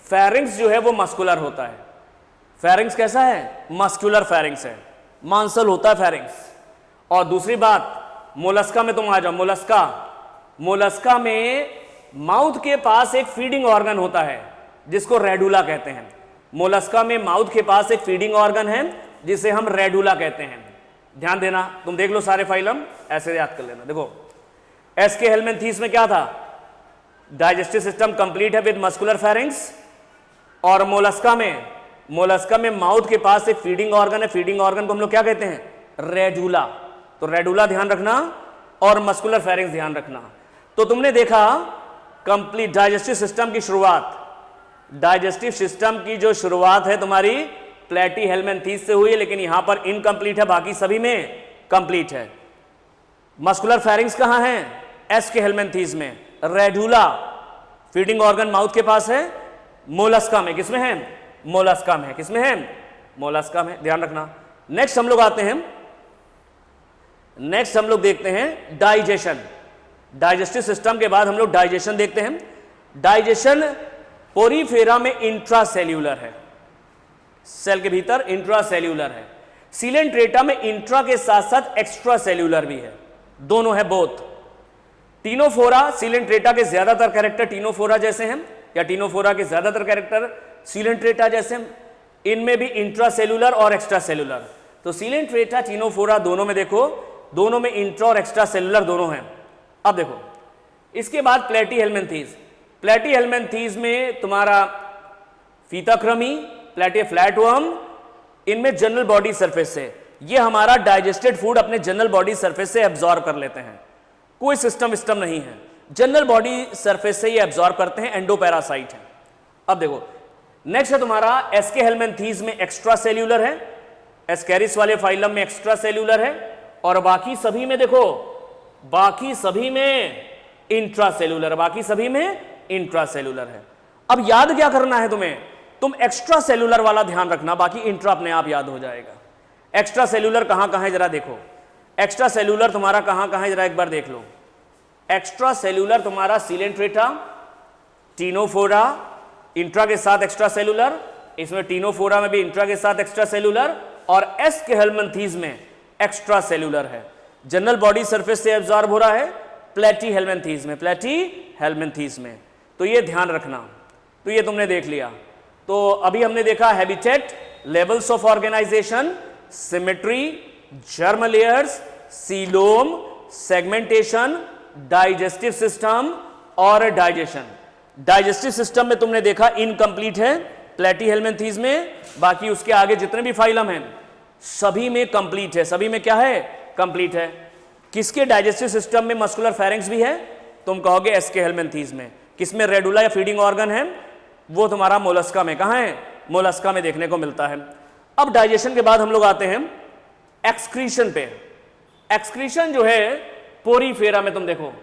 फेरिंक्स जो है वो मस्कुलर होता है। फेरिंक्स कैसा है? मस्कुलर फेरिंक्स है, मांसल होता है फेरिंक्स। और दूसरी बात, मोलस्का में तुम आ जाओ। मोलस्का, मोलस्का में माउथ के पास एक फीडिंग ऑर्गन होता है जिसको रेडुला कहते हैं। मोलस्का में माउथ के पास एक फीडिंग ऑर्गन है जिसे हम रेडुला कहते हैं। ध्यान देना, तुम देख लो सारे फाइलम, ऐसे याद कर लेना। देखो एस्केहेल्मिन्थेस में क्या था? डाइजेस्टिव सिस्टम कंप्लीट है विद मस्कुलर फेरिंक्स। और मोलस्का में माउथ के पास एक फीडिंग ऑर्गन है। फीडिंग ऑर्गन को हम लोग क्या कहते हैं? रेडुला। तो रेडुला ध्यान रखना और मस्कुलर फेरिंक्स ध्यान रखना। तो तुमने देखा कंप्लीट डाइजेस्टिव सिस्टम की शुरुआत, डाइजेस्टिव सिस्टम की जो शुरुआत है तुम्हारी प्लेटीहेल्मिन्थेस से हुई है, लेकिन यहां पर इनकम्प्लीट है, बाकी सभी में कंप्लीट है। मस्कुलर फेरिंक्स कहां है? एस्केहेल्मिन्थेस में। रेडुला फीडिंग ऑर्गन माउथ के पास है। मोलस्का में, किसमें है? मोलस्का में। किसमें है? मोलस्का में, ध्यान रखना। नेक्स्ट हम लोग आते हैं, नेक्स्ट हम लोग देखते हैं डाइजेशन। डाइजेस्टिव सिस्टम के बाद हम लोग डाइजेशन देखते हैं। डाइजेशन पोरीफेरा में इंट्रासेल्यूलर है, सेल के भीतर इंट्रासेल्यूलर है। सीलेंट्रेटा में इंट्रा के साथ साथ एक्स्ट्रा सेल्यूलर भी है, दोनों है, बोथ। टीनोफोरा, सीलेंट्रेटा के ज्यादातर कैरेक्टर टीनोफोरा जैसे हैं या टीनोफोरा के ज्यादातर कैरेक्टर सीलेंट्रेटा जैसे हैं। इनमें भी इंट्रासेल्यूलर और एक्स्ट्रा सेल्यूलर। तो सीलेंट्रेटा, टीनोफोरा दोनों में देखो, दोनों में इंट्रा और एक्स्ट्रा सेल्यूलर दोनों हैं। अब देखो इसके बाद प्लेटीहेल्मिन्थेस। प्लेटीहेल्मिन्थेस में तुम्हारा फीताक्रमी, प्लेटी फ्लैटवर्म, इनमें जनरल बॉडी सरफेस है। ये हमारा डाइजेस्टेड फूड अपने जनरल बॉडी सरफेस से एब्जॉर्ब कर लेते हैं, कोई सिस्टम नहीं है, जनरल बॉडी सरफेस से ये एब्जॉर्ब करते हैं, एंडोपैरासाइट है। अब देखो नेक्स्ट है तुम्हारा एस्के हेलमिंथीज में एक्स्ट्रा सेल्यूलर है, एस्केरिस वाले फाइलम में एक्स्ट्रा सेल्यूलर है, और बाकी सभी में देखो, बाकी सभी में इंट्रासेल्यूलर, बाकी सभी में इंट्रासेल्यूलर है। अब याद क्या करना है तुम्हें, तुम एक्स्ट्रा सेल्यूलर वाला ध्यान रखना, बाकी इंट्रा अपने आप याद हो जाएगा। एक्स्ट्रा सेल्यूलर कहां कहां है जरा देखो, एक्स्ट्रा सेल्यूलर तुम्हारा कहां कहां है जरा एक बार देख लो। एक्स्ट्रा सेल्यूलर तुम्हारा सीलेंट्रेटा, टीनोफोरा, इंट्रा के साथ एक्स्ट्रा सेल्यूलर, इसमें टीनोफोरा में भी इंट्रा के साथ एक्स्ट्रा सेल्यूलर, और एस्के हेलमिंथीज में एक्स्ट्रा सेल्यूलर है, जनरल बॉडी सरफेस से एब्जॉर्ब हो रहा है प्लेटी हेलमिंथीज में, प्लेटी हेलमिंथीज में। तो ये ध्यान रखना। तो ये तुमने देख लिया। तो अभी हमने देखा habitat, levels of organization, symmetry, germ layers, coelom, segmentation, digestive system और डाइजेशन। डाइजेस्टिव सिस्टम में तुमने देखा इनकम्प्लीट है प्लेटी हेलमिंथीज में, बाकी उसके आगे जितने भी फाइलम हैं सभी में कंप्लीट है, सभी में क्या है, कंप्लीट है। किसके डाइजेस्टिव सिस्टम में मस्कुलर फेरिंक्स भी है, तुम कहोगे एस्के हेलमिंथीज में। किसमें रेडुला या फीडिंग ऑर्गन है, वो तुम्हारा मोलस्का में, कहां है, मोलस्का में देखने को मिलता है। अब डाइजेशन के बाद हम लोग आते हैं एक्सक्रीशन पे। एक्सक्रीशन जो है पोरीफेरा में, तुम देखो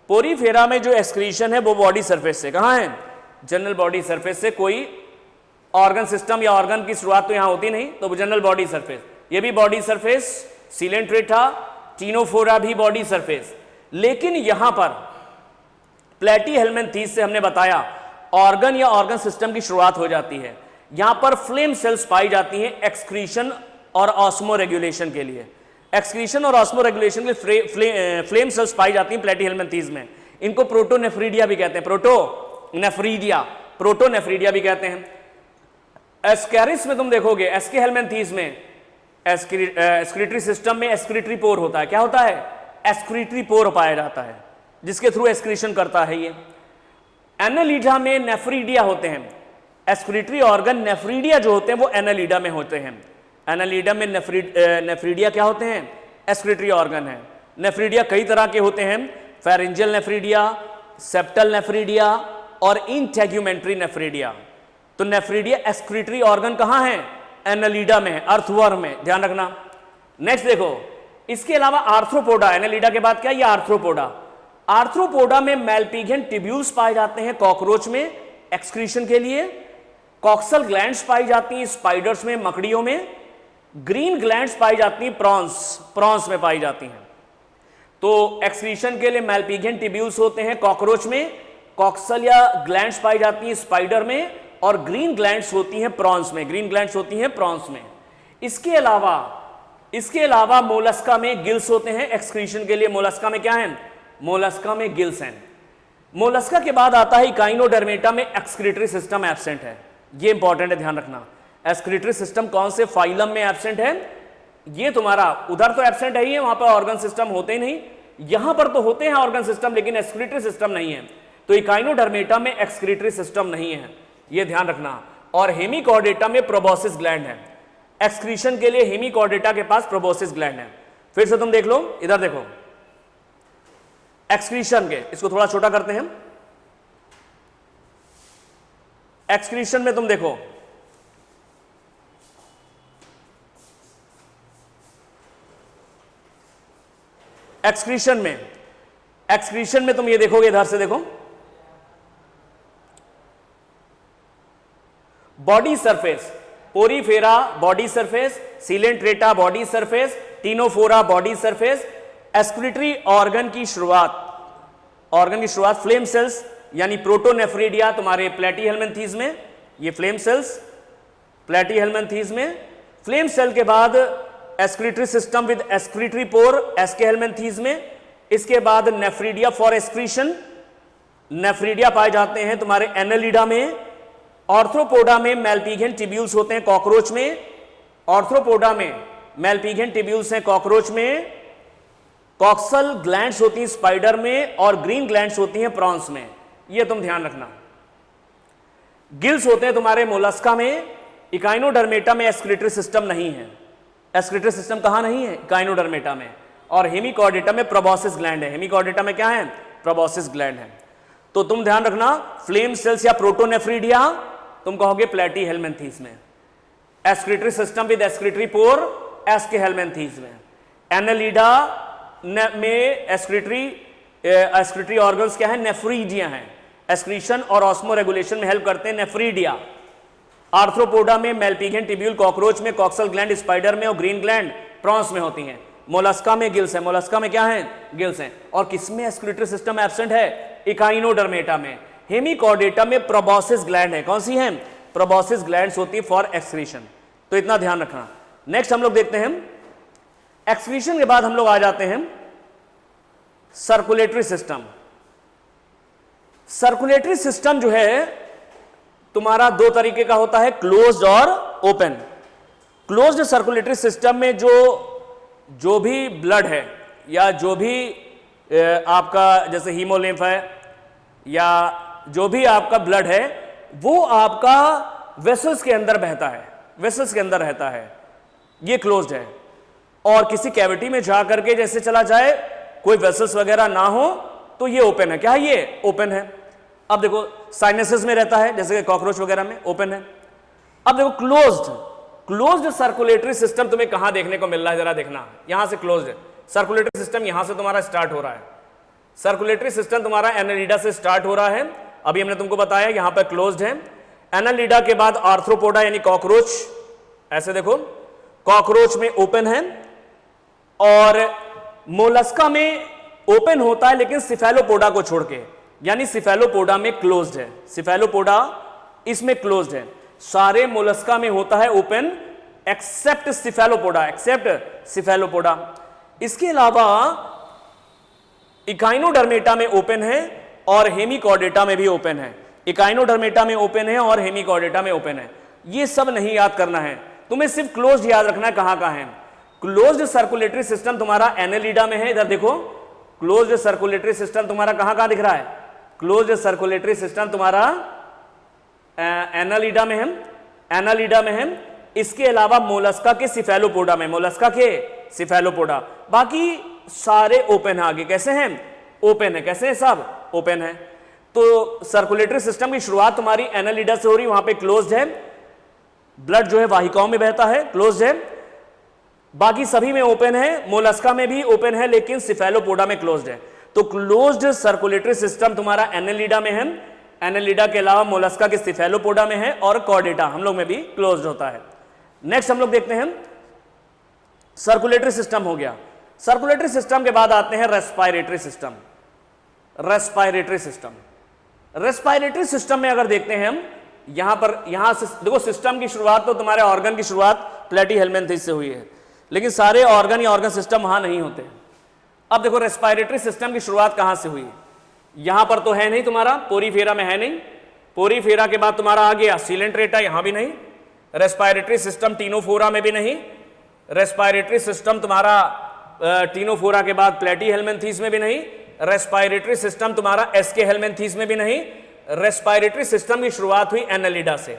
पोरीफेरा में जो एक्सक्रीशन है वो बॉडी सरफेस से, कहां है, जनरल बॉडी सरफेस से। कोई ऑर्गन सिस्टम या ऑर्गन की शुरुआत तो यहां होती नहीं, तो जनरल बॉडी सरफेस, ये भी बॉडी सरफेस, सीलेंट्रेटा, टीनोफोरा भी बॉडी सरफेस। लेकिन यहां पर प्लेटी हेलमिंथीज से हमने बताया ऑर्गन या ऑर्गन सिस्टम की शुरुआत हो जाती है। यहां पर फ्लेम सेल्स पाई जाती हैं एक्सक्रीशन और ऑस्मो रेगुलेशन के लिए। एक्सक्रीशन और ऑस्मो रेगुलेशन के फ्लेम सेल्स पाई जाती हैं प्लेटी हेलमिंथीज में। इनको प्रोटोनेफ्रीडिया भी कहते हैं, प्रोटोनेफ्रीडिया, प्रोटोनेफ्रीडिया भी कहते हैं। एस्केरिस में तुम देखोगे, एस्के हेलमिंथीज में एक्सक्रीटरी सिस्टम में एक्सक्रीटरी पोर होता है। क्या होता है, एक्सक्रीटरी पोर पाया जाता है, जिसके थ्रू एक्सक्रीशन करता है ये। एनालिडा में नेफ्रीडिया होते हैं, एक्सक्रीटरी ऑर्गन नेफ्रीडिया जो होते हैं वो एनालिडा में होते हैं। एनालिडा में नेफ्रीडिया क्या होते हैं, एक्सक्रीटरी ऑर्गन है। नेफ्रीडिया कई तरह के होते हैं, फेरेंजियल नेफ्रीडिया, सेप्टल नेफ्रीडिया और इंटेग्यूमेंट्री नेफ्रीडिया। तो नेफ्रीडिया एक्सक्रीटरी ऑर्गन कहां है, एनालिडा में है, अर्थवर्म में, ध्यान रखना। नेक्स्ट देखो, इसके अलावा आर्थ्रोपोडा, एनालिडा के बाद क्या, ये आर्थ्रोपोडा। आर्थ्रोपोडा में मैल्पिघियन ट्यूब्यूल्स पाए जाते हैं कॉकरोच में एक्सक्रीशन के लिए। कॉक्सल ग्लैंड्स पाई जाती हैं स्पाइडर्स में, मकड़ियों में। ग्रीन ग्लैंड्स पाई जाती हैं प्रॉन्स में पाई जाती हैं। तो एक्सक्रीशन के लिए मैल्पिघियन ट्यूब्यूल्स होते हैं कॉकरोच में, कॉक्सल या ग्लैंड्स पाई जाती हैं स्पाइडर में, और ग्रीन ग्लैंड्स होती हैं प्रॉन्स में, ग्रीन ग्लैंड्स होती हैं प्रॉन्स में। इसके अलावा मोलस्का में गिल्स होते हैं एक्सक्रीशन के लिए। मोलस्का में क्या है, मोलस्का में गिल्स हैं। मोलस्का के बाद आता है इकाइनोडर्मेटा में एक्सक्रीटरी सिस्टम एब्सेंट है। ये इंपॉर्टेंट है, ध्यान रखना। एक्सक्रीटरी सिस्टम कौन से फाइलम में एब्सेंट है, ये तुम्हारा उधर तो एब्सेंट है ही है, वहां पर ऑर्गन सिस्टम होते ही नहीं। यहां पर तो होते हैं ऑर्गन सिस्टम, लेकिन एक्सक्रीटरी सिस्टम नहीं है। तो इकाइनोडर्मेटा में एक्सक्रीटरी सिस्टम नहीं है, ये ध्यान रखना। और हेमिकॉर्डेटा में प्रोबोसिस ग्लैंड है। एक्सक्रीशन के लिए हेमिकॉर्डेटा के पास प्रोबोसिस ग्लैंड है। फिर से तुम देख लो, इधर देखो एक्सक्रीशन के, इसको थोड़ा छोटा करते हैं। एक्सक्रीशन में तुम देखो, एक्सक्रीशन में तुम ये देखोगे, इधर से देखो, body surface, Porifera body surface, Coelenterata body surface, Ctenophora body surface. Excretory organ की शुरुआत फ्लेम सेल्स यानी प्रोटोनेफ्रीडिया तुम्हारे प्लेटी हेलमिंथीज में, ये फ्लेम सेल्स प्लेटी हेलमिंथीज में। फ्लेम सेल के बाद excretory system with excretory pore Aschelminthes में। इसके बाद नेफ्रीडिया फॉर एक्सक्रीशन, नेफ्रीडिया पाए जाते हैं तुम्हारे एनालिडा में। ऑर्थ्रोपोडा में मैल्पिघियन ट्यूब्यूल्स होते हैं कॉकरोच में। ऑर्थ्रोपोडा में मैल्पिघियन ट्यूब्यूल्स हैं कॉकरोच में। कॉक्सल ग्लैंड्स होती हैं स्पाइडर में, और ग्रीन ग्लैंड्स होती हैं प्रॉन्स में, ये तुम ध्यान रखना। गिल्स होते हैं तुम्हारे मोलस्का में। इकाइनोडर्मेटा में एक्सक्रीटरी सिस्टम नहीं है। एक्सक्रीटरी सिस्टम कहां नहीं है? इकाइनोडर्मेटा में। और हेमिकॉर्डेटा में प्रोबॉसिस ग्लैंड है। हेमिकॉर्डेटा में क्या है? प्रोबॉसिस ग्लैंड है। तो तुम ध्यान रखना, फ्लेम सेल्स या प्रोटोनेफ्रीडिया तुम कहोगे प्लेटीहेल्मिन्थीस में। Excretory system with excretory pore Aschelminthes में। एनालिडा में एक्सक्रीटरी ऑर्गन्स क्या है? नेफ्रीडिया है। एक्सक्रीशन और ऑस्मो रेगुलेशन में हेल्प करते हैं नेफ्रीडिया। आर्थ्रोपोडा में मेलपिगियन टिब्यूल, कॉकरोच में कॉक्सल ग्लैंड, स्पाइडर में और ग्रीन ग्लैंड, प्रॉन्स में होती हैं। मोलस्का में गिल्स है। मोलस्का में क्या है? गिल्स हैं। और किसमें एक्सक्रीटरी सिस्टम एब्सेंट है? इकाइनोडर्मेटा में। हेमिकॉर्डेटा में प्रोबॉसिस ग्लैंड है। कौन सी है? प्रोबॉसिस ग्लैंड्स होती है फॉर एक्सक्रीशन। तो इतना ध्यान रखना। नेक्स्ट हम लोग देखते हैं, एक्सक्रीशन के बाद हम लोग आ जाते हैं सर्कुलेटरी सिस्टम। सर्कुलेटरी सिस्टम जो है तुम्हारा दो तरीके का होता है, क्लोज्ड और ओपन। क्लोज्ड सर्कुलेटरी सिस्टम में जो भी ब्लड है या जो भी आपका जैसे हीमोलिम्फ है या जो भी आपका ब्लड है वो आपका वेसल्स के अंदर बहता है, वेसल्स के अंदर रहता है, ये क्लोज्ड है। और किसी कैविटी में जा करके जैसे चला जाए, कोई वेसल्स वगैरह ना हो, तो ये ओपन है। क्या है? ये ओपन है। अब देखो साइनसेस में रहता है जैसे कॉकरोच वगैरह में, ओपन है। अब देखो क्लोज्ड सर्कुलेटरी सिस्टम तुम्हें कहां देखने को मिल रहा है? जरा देखना, यहां से क्लोज्ड है सर्कुलेटरी सिस्टम, यहां से तुम्हारा स्टार्ट हो रहा है। सर्कुलेटरी सिस्टम तुम्हारा एनालिडा से स्टार्ट हो रहा है, अभी हमने तुमको बताया यहां पर क्लोज्ड है। एनालिडा के बाद आर्थ्रोपोडा यानी कॉकरोच, ऐसे देखो कॉकरोच में ओपन है। और मोलस्का में ओपन होता है लेकिन सिफेलोपोडा को छोड़ के, यानी सिफेलोपोडा में क्लोज्ड है। सिफेलोपोडा इसमें क्लोज्ड है। सारे मोलस्का में होता है ओपन एक्सेप्ट सिफेलोपोडा। इसके अलावा इकाइनोडर्मेटा में ओपन है और हेमिकॉर्डेटा में भी ओपन है। इकाइनोडर्मेटा में ओपन है और हेमिकॉर्डेटा में ओपन है। ये सब नहीं याद करना है, तुम्हें सिर्फ क्लोज्ड याद रखना है। कहां है? क्लोज्ड सर्कुलेटरी सिस्टम तुम्हारा एनालिडा में है। इधर देखो, क्लोज्ड सर्कुलेटरी सिस्टम तुम्हारा कहां दिख रहा है? क्लोज्ड सर्कुलेटरी सिस्टम तुम्हारा एनालिडा में है, एनालिडा में है। इसके अलावा मोलस्का के सिफेलोपोडा में, मोलस्का के सिफेलोपोडा, बाकी सारे ओपन है। आगे कैसे हैं? ओपन है। कैसे हैं? सब ओपन है। तो सर्कुलेटरी सिस्टम की शुरुआत तुम्हारी एनालिडा से हो रही, वहां पे क्लोज्ड है। ब्लड जो है वाहिकाओं में बहता है, क्लोज्ड है। बाकी सभी में ओपन है, मोलस्का में भी ओपन है लेकिन सिफेलोपोडा में क्लोज्ड है। तो क्लोज्ड सर्कुलेटरी सिस्टम तुम्हारा एनालिडा में है। एनालिडा के अलावा मोलस्का के सिफेलोपोडा में है और कॉर्डेटा हम लोग में भी क्लोज्ड होता है। नेक्स्ट हम लोग देखते हैं, सर्कुलेटरी सिस्टम हो गया। सर्कुलेटरी सिस्टम के बाद आते हैं रेस्पिरेटरी सिस्टम। रेस्पिरेटरी सिस्टम में अगर देखते हैं हम, यहां से देखो, सिस्टम की शुरुआत तो तुम्हारे ऑर्गन की शुरुआत प्लेटीहेल्मिन्थीस से हुई है, लेकिन सारे ऑर्गन या ऑर्गन सिस्टम वहां नहीं होते। अब देखो रेस्पिरेटरी सिस्टम की शुरुआत कहां से हुई? यहां पर तो है नहीं, तुम्हारा पोरीफेरा में है नहीं। पोरीफेरा के बाद तुम्हारा आ गया सीलेंट्रेटा, यहां भी नहीं। रेस्पिरेटरी सिस्टम टीनोफोरा में भी नहीं। रेस्पिरेटरी सिस्टम तुम्हारा टीनोफोरा के बाद प्लेटीहेल्मिन्थीस में भी नहीं। रेस्पिरेटरी सिस्टम तुम्हारा एस्केहेल्मिन्थीस में भी नहीं। रेस्पिरेटरी सिस्टम की शुरुआत हुई एनालिडा से।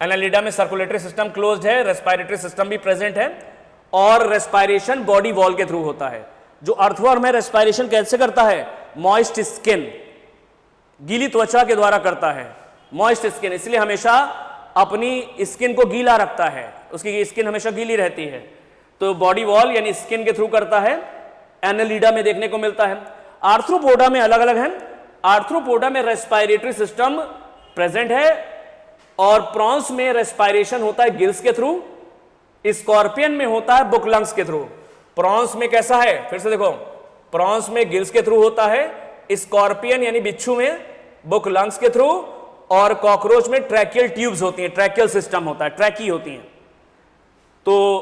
एनालिडा में सर्कुलेटरी सिस्टम क्लोज्ड है, रेस्पिरेटरी सिस्टम भी प्रेजेंट है। और रेस्पिरेशन बॉडी वॉल के थ्रू होता है। जो अर्थवर्म है रेस्पिरेशन कैसे करता है? मॉइस्ट स्किन, गीली त्वचा के द्वारा करता है, मॉइस्ट स्किन। इसलिए हमेशा अपनी स्किन को गीला रखता है, उसकी स्किन हमेशा गीली रहती है। तो बॉडी वॉल यानी स्किन के थ्रू करता है। एनालिडा में देखने को मिलता है। आर्थ्रोपोडा में अलग अलग है। आर्थ्रोपोडा में रेस्पिरेटरी सिस्टम प्रेजेंट है और प्रॉन्स में रेस्पिरेशन होता है गिल्स के थ्रू। स्कॉर्पियन में होता है बुक लंग्स के थ्रू। प्रॉन्स में कैसा है? फिर से देखो, प्रॉन्स में गिल्स के थ्रू होता है, स्कॉर्पियन यानी बिच्छू में बुक लंग्स के थ्रू, और कॉकरोच में ट्रैकियल ट्यूब्स होती हैं, ट्रैकियल सिस्टम होता है, ट्रैकी होती हैं। तो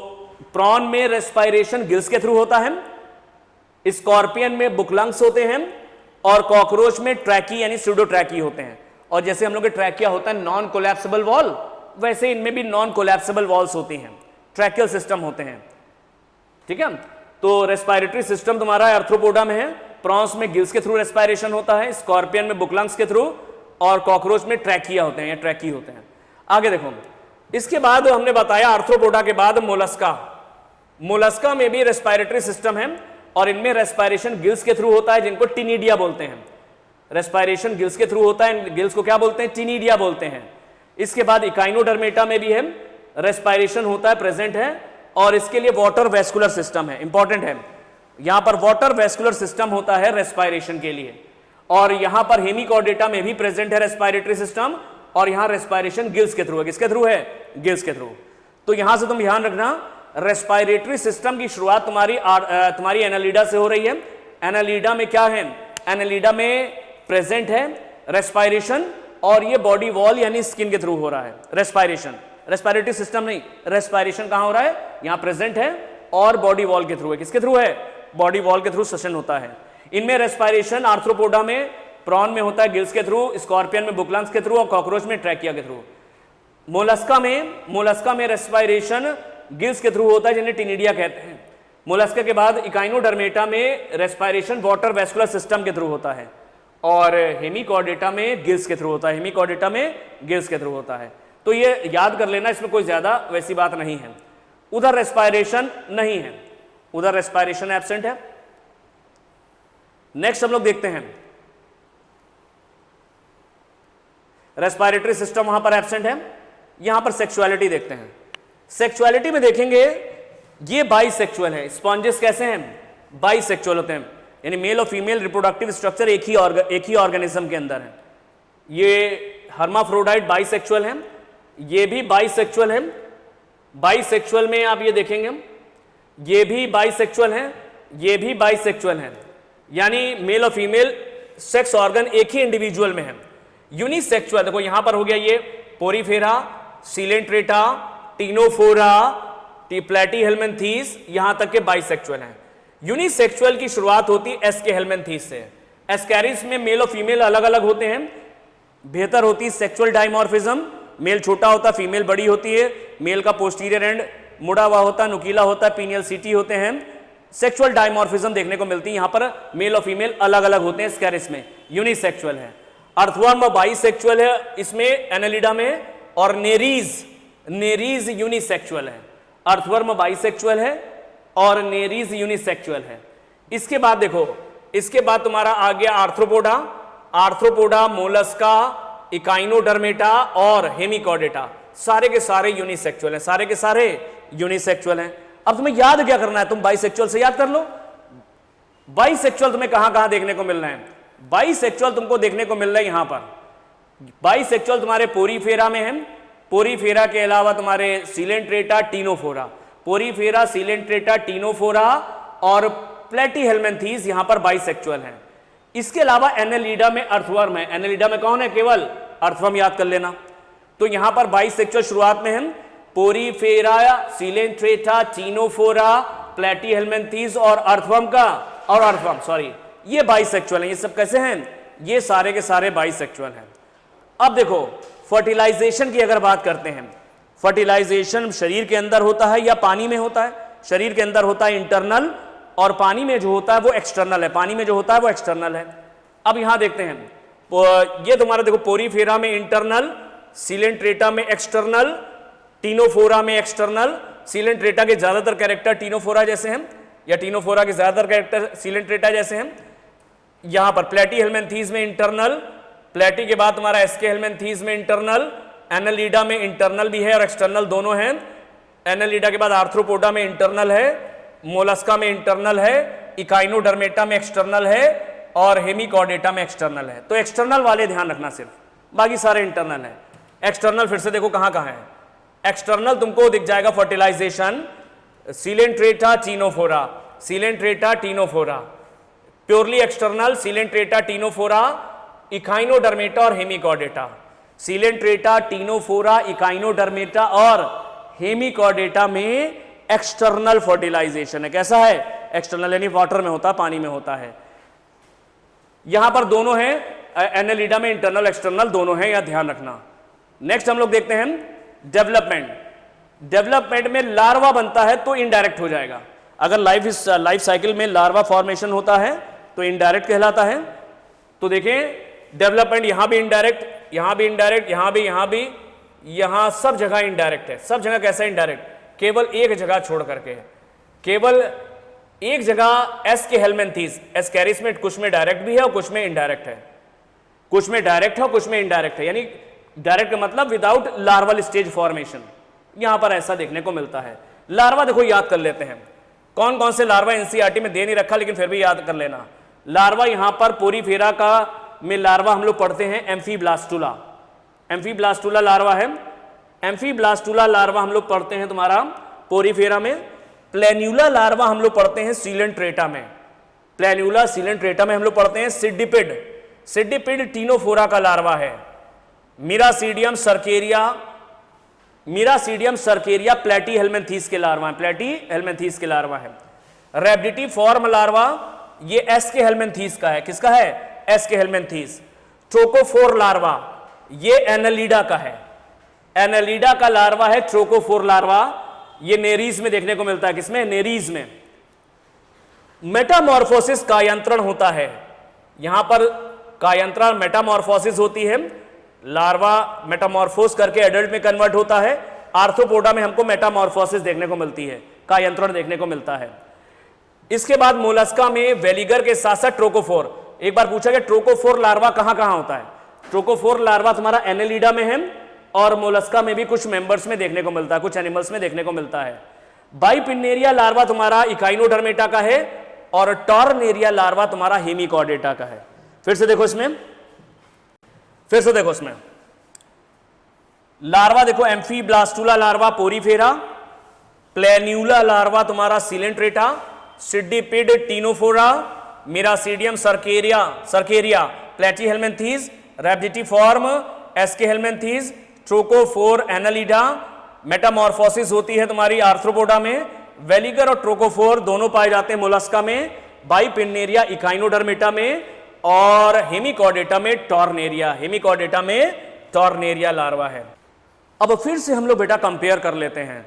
प्रॉन में रेस्पिरेशन गिल्स के थ्रू होता है, स्कॉर्पियन में बुक लंग्स होते हैं, और कॉकरोच में ट्रैकी यानी स्यूडो ट्रैकी होते हैं। और जैसे हम लोग के ट्रैकिया होता है नॉन कोलैप्सिबल वॉल, वैसे इनमें भी नॉन कोलैप्सिबल वॉल्स होती हैं, ट्रैकियल सिस्टम होते हैं। ठीक है। तो रेस्पिरेटरी सिस्टम तुम्हारा आर्थ्रोपोडा में है। प्रॉन्स में गिल्स के थ्रू रेस्पिरेशन होता है, स्कॉर्पियन में बुक लंग्स के थ्रू, और कॉकरोच में ट्रैकिया होते हैं या ट्रैकी होते हैं। आगे देखो, इसके बाद हमने बताया आर्थ्रोपोडा के बाद मोलस्का। मोलस्का में भी रेस्पिरेटरी सिस्टम है और इनमें रेस्पिरेशन गिल्स के थ्रू होता है, जिनको टिनिडिया बोलते हैं। रेस्पिरेशन गिल्स के थ्रू होता है, गिल्स को क्या बोलते हैं? टिनिडिया बोलते हैं। इसके बाद इकाइनोडर्मेटा में भी है, रेस्पिरेशन होता है, प्रेजेंट है, और इसके लिए वाटर वेस्कुलर सिस्टम है, इंपॉर्टेंट है। यहां पर वाटर वेस्कुलर सिस्टम होता है रेस्पिरेशन के लिए, और यहां पर हेमिकॉर्डेटा में भी प्रेजेंट है रेस्पिरेटरी सिस्टम, और यहां रेस्पिरेशन गिल्स के थ्रू है। किसके थ्रू है? गिल्स के थ्रू। तो यहां से तुम ध्यान रखना, रेस्पिरेटरी सिस्टम की शुरुआत तुम्हारी एनालिडा से हो रही है। एनालिडा में क्या है? एनालिडा में प्रेजेंट है रेस्पिरेशन, और ये बॉडी वॉल यानी स्किन के थ्रू हो रहा है रेस्पिरेशन। रेस्पिरेटरी सिस्टम नहीं, रेस्पिरेशन कहां हो रहा है? यहां प्रेजेंट है और बॉडी वॉल के थ्रू है। किसके थ्रू है? बॉडी वॉल के थ्रू सेशन होता है। इनमें रेस्पिरेशन आर्थ्रोपोडा में, प्रॉन में होता है गिल्स के थ्रू, स्कॉर्पियन में बुकलंस के थ्रू, और कॉकरोच में ट्रैकिया के थ्रू। मोलस्का में रेस्पिरेशन गिल्स के थ्रू होता है, जिन्हें टिनिडिया कहते हैं। मोलस्का के बाद इकाइनोडर्मेटा में रेस्पिरेशन वाटर वेस्कुलर सिस्टम के थ्रू होता है, और हेमिकॉर्डेटा में गिल्स के थ्रू होता है। हेमिकॉर्डेटा में गिल्स के थ्रू होता है। तो ये याद कर लेना, इसमें कोई ज्यादा वैसी बात नहीं है। उधर रेस्पिरेशन नहीं है, उधर रेस्पिरेशन एब्सेंट है। नेक्स्ट हम लोग देखते हैं, रेस्पिरेटरी सिस्टम वहां पर एब्सेंट है। यहां पर सेक्सुअलिटी देखते हैं। सेक्सुअलिटी में देखेंगे ये बाइसेक्सुअल है। स्पॉन्जेस कैसे हैं? बाइसेक्सुअल होते हैं, यानी मेल और फीमेल रिप्रोडक्टिव स्ट्रक्चर एक ही ऑर्गेनिज्म के अंदर है। ये हर्माफ्रोडाइट बाइसेक्सुअल है, ये भी बाइसेक्सुअल है। बाइसेक्सुअल में आप ये देखेंगे, ये भी बाइसेक्सुअल है, ये भी बाइसेक्सुअल है, यानी मेल और फीमेल सेक्स ऑर्गन एक ही इंडिविजुअल में है। यूनिसेक्सुअल देखो यहां पर हो गया ये पोरीफेरा, सीलेंट्रेटा, टीनोफोरा, प्लेटीहेल्मिन्थीस, यहां तक के बाइसेक्सुअल हैं। यूनिसेक्सुअल की शुरुआत होती है एस्केहेल्मिन्थीस से। एस्कैरिस में मेल और फीमेल अलग अलग होते हैं, बेहतर होती है सेक्सुअल डाइमॉर्फिज्म, मेल छोटा होता है, फीमेल बड़ी होती है, मेल का पोस्टीरियर एंड मुड़ा हुआ होता है, नुकीला होता है, पीनियल सिटी होते हैं। सेक्सुअल डाइमॉर्फिज्म देखने को मिलती है। यहां पर मेल और फीमेल अलग अलग होते हैं, एस्कैरिस में यूनिसेक्सुअल है। अर्थवर्म बाइसेक्सुअल है इसमें एनालिडा में, और नेरीज यूनिसेक्सुअल है। अर्थवर्म बाइसेक्सुअल है और नेरीज यूनिसेक्सुअल है। इसके बाद देखो, इसके बाद तुम्हारा आ गया आर्थ्रोपोडा, मोलस्का, इकाइनोडर्मेटा और हेमिकॉर्डेटा, सारे के सारे यूनिसेक्सुअल हैं, सारे के सारे यूनिसेक्सुअल हैं। अब तुम्हें याद क्या करना है? तुम बाइसेक्सुअल से याद कर लो। बाइसेक्सुअल तुम्हें कहां कहां देखने को मिल रहे हैं? बाइसेक्सुअल तुमको देखने को मिल रहा है यहां पर। बाइसेक्सुअल तुम्हारे पोरीफेरा में है, पोरीफेरा के अलावा तुम्हारे Coelenterata, Ctenophora, Porifera, Coelenterata, Ctenophora और प्लेटीहेल्मिन्थीस यहां पर बाइसेक्सुअल हैं। इसके अलावा एनालिडा में अर्थवर्म है। एनालिडा में कौन है? केवल अर्थवर्म, याद कर लेना। तो यहां पर बाइसेक्सुअल शुरुआत में है, पोरीफेरा, सीलेंट्रेटा, टीनोफोरा, प्लेटीहेल्मिन्थीस और अर्थवर्म सॉरी, ये बाइसेक्सुअल हैं। ये सब कैसे हैं? ये सारे के सारे बाइसेक्सुअल हैं। अब देखो फर्टिलाइजेशन की अगर बात करते हैं, फर्टिलाइजेशन शरीर के अंदर होता है या पानी में होता है? शरीर के अंदर होता है इंटरनल, और पानी में जो होता है वो एक्सटर्नल है। पानी में जो होता है वो एक्सटर्नल है। अब यहां देखते हैं, ये तुम्हारा देखो पोरीफेरा में इंटरनल, सीलेंट्रेटा में एक्सटर्नल, टीनोफोरा में एक्सटर्नल। सीलेंट्रेटा के ज्यादातर कैरेक्टर टीनोफोरा जैसे हैं, या टीनोफोरा के ज्यादातर कैरेक्टर सीलेंट्रेटा जैसे हैं। यहां पर प्लेटीहेल्मिन्थीस में इंटरनल, प्लेटी के बाद तुम्हारा एस्केहेल्मिन्थीस में इंटरनल, एनालिडा में इंटरनल भी है और एक्सटर्नल दोनों हैं। एनालिडा के बाद आर्थ्रोपोडा में इंटरनल है, मोलस्का में इंटरनल है, इकाइनोडर्मेटा में एक्सटर्नल है और हेमिकॉर्डेटा में एक्सटर्नल है। तो एक्सटर्नल वाले ध्यान रखना सिर्फ, बाकी सारे इंटरनल है। एक्सटर्नल फिर से देखो कहां कहां है। एक्सटर्नल तुमको दिख जाएगा fertilization, Coelenterata, Ctenophora, Coelenterata, Ctenophora. Purely external Coelenterata, Ctenophora, Echinodermata और हेमिकॉर्डेटा। सीलेंट्रेटा, टीनोफोरा, इकाइनोडर्मेटा और हेमिकॉर्डेटा में एक्सटर्नल फर्टिलाइजेशन है। कैसा है? एक्सटर्नल, यानी वाटर में होता है, पानी में होता है। यहां पर दोनों हैं, एनालिडा में इंटरनल एक्सटर्नल दोनों हैं, यह ध्यान रखना। नेक्स्ट हम लोग देखते हैं डेवलपमेंट। डेवलपमेंट में लार्वा बनता है तो इनडायरेक्ट हो जाएगा। अगर लाइफ साइकिल में लार्वा फॉर्मेशन होता है तो इनडायरेक्ट कहलाता है। तो देखें डेवलपमेंट, यहां भी इनडायरेक्ट, यहां भी इनडायरेक्ट, यहां भी, यहां सब जगह इनडायरेक्ट है। सब जगह कैसा इनडायरेक्ट? केवल एक जगह छोड़ करके है। केवल एक जगह एस के हेलमेंथीस, एस्कैरिस्मेट कुछ में डायरेक्ट भी है और कुछ में इनडायरेक्ट है, कुछ में डायरेक्ट है और कुछ में इनडायरेक्ट है, यानी डायरेक्ट का मतलब विदाउट लार्वल स्टेज फॉर्मेशन, यहां पर ऐसा देखने को मिलता है। लार्वा देखो याद कर लेते हैं, कौन कौन से लार्वा एनसीईआरटी में दे नहीं रखा लेकिन फिर भी याद कर लेना। लार्वा यहां पर पोरीफेरा का में लार्वा हम लोग पढ़ते हैं एम्फीब्लास्टुला, एम्फीब्लास्टुला लार्वा है, एम्फीब्लास्टुला लार्वा हम लोग पढ़ते हैं तुम्हारा पोरीफेरा में। प्लेन्यूला लार्वा हम लोग पढ़ते हैं सीलेंट्रेटा में, प्लेन्यूला सीलेंट्रेटा में हम लोग पढ़ते हैं। सिडिपिड, सिडिपिड टीनोफोरा का लार्वा है। मिरासीडियम सर्केरिया, मिरासीडियम सर्केरिया प्लेटी हेलमेंथीस के लार्वा है, प्लेटी हेलमेंथीस के लार्वा है। रैबिडिटी फॉर्म लार्वा ये एस के हेलमेंथीस का है, किसका है? एस के हेलमेंथीस। ट्रोकोफोर लार्वा ये एनालिडा का है, एनालिडा का लार्वा है ट्रोकोफोर लार्वा, ये नेरीज में देखने को मिलता है, किसमें? नेरीज में। मेटामॉर्फोसिस कायांतरण होता है, यहां पर कायांतरण मेटामॉर्फोसिस होती है, लार्वा मेटामॉर्फोस करके एडल्ट में कन्वर्ट होता है। आर्थ्रोपोडा में हमको मेटामॉर्फोसिस देखने को मिलती है, कायांतरण देखने को मिलता है। इसके बाद मोलस्का में वेलिगर के साथ साथ ट्रोकोफोर। एक बार पूछा गया ट्रोकोफोर लार्वा कहां कहां होता है? ट्रोकोफोर लार्वा तुम्हारा एनेलिडा में है और मोलस्का में भी कुछ मेंबर्स में देखने को मिलता है, कुछ एनिमल्स में देखने को मिलता है। बाइपिनेरिया लार्वा तुम्हारा इकाइनोडर्मेटा का है और टॉर्नेरिया लार्वा तुम्हारा हेमिकॉर्डेटा का है। फिर से देखो इसमें, फिर से देखो इसमें लार्वा देखो, एम्फीब्लास्टुला लार्वा पोरीफेरा, प्लेन्यूला लार्वा तुम्हारा सीलेंट्रेटा, सिडिपिड टीनोफोरा, मिरासीडियम सर्केरिया, सर्केरिया प्लेटी हेलमेंथीस, रैबिडिटी फॉर्म एस के हेलमेंथीस, ट्रोकोफोर एनालिडा। मेटामॉर्फोसिस होती है तुम्हारी आर्थ्रोपोडा में, वेलिगर और ट्रोकोफोर दोनों पाए जाते हैं मोलस्का में, बाइपिनेरिया इकाइनोडर्मेटा में और हेमिकॉर्डेटा में टॉर्नेरिया, हेमिकॉर्डेटा में टॉर्नेरिया लार्वा है। अब फिर से हम लोग बेटा कंपेयर कर लेते हैं,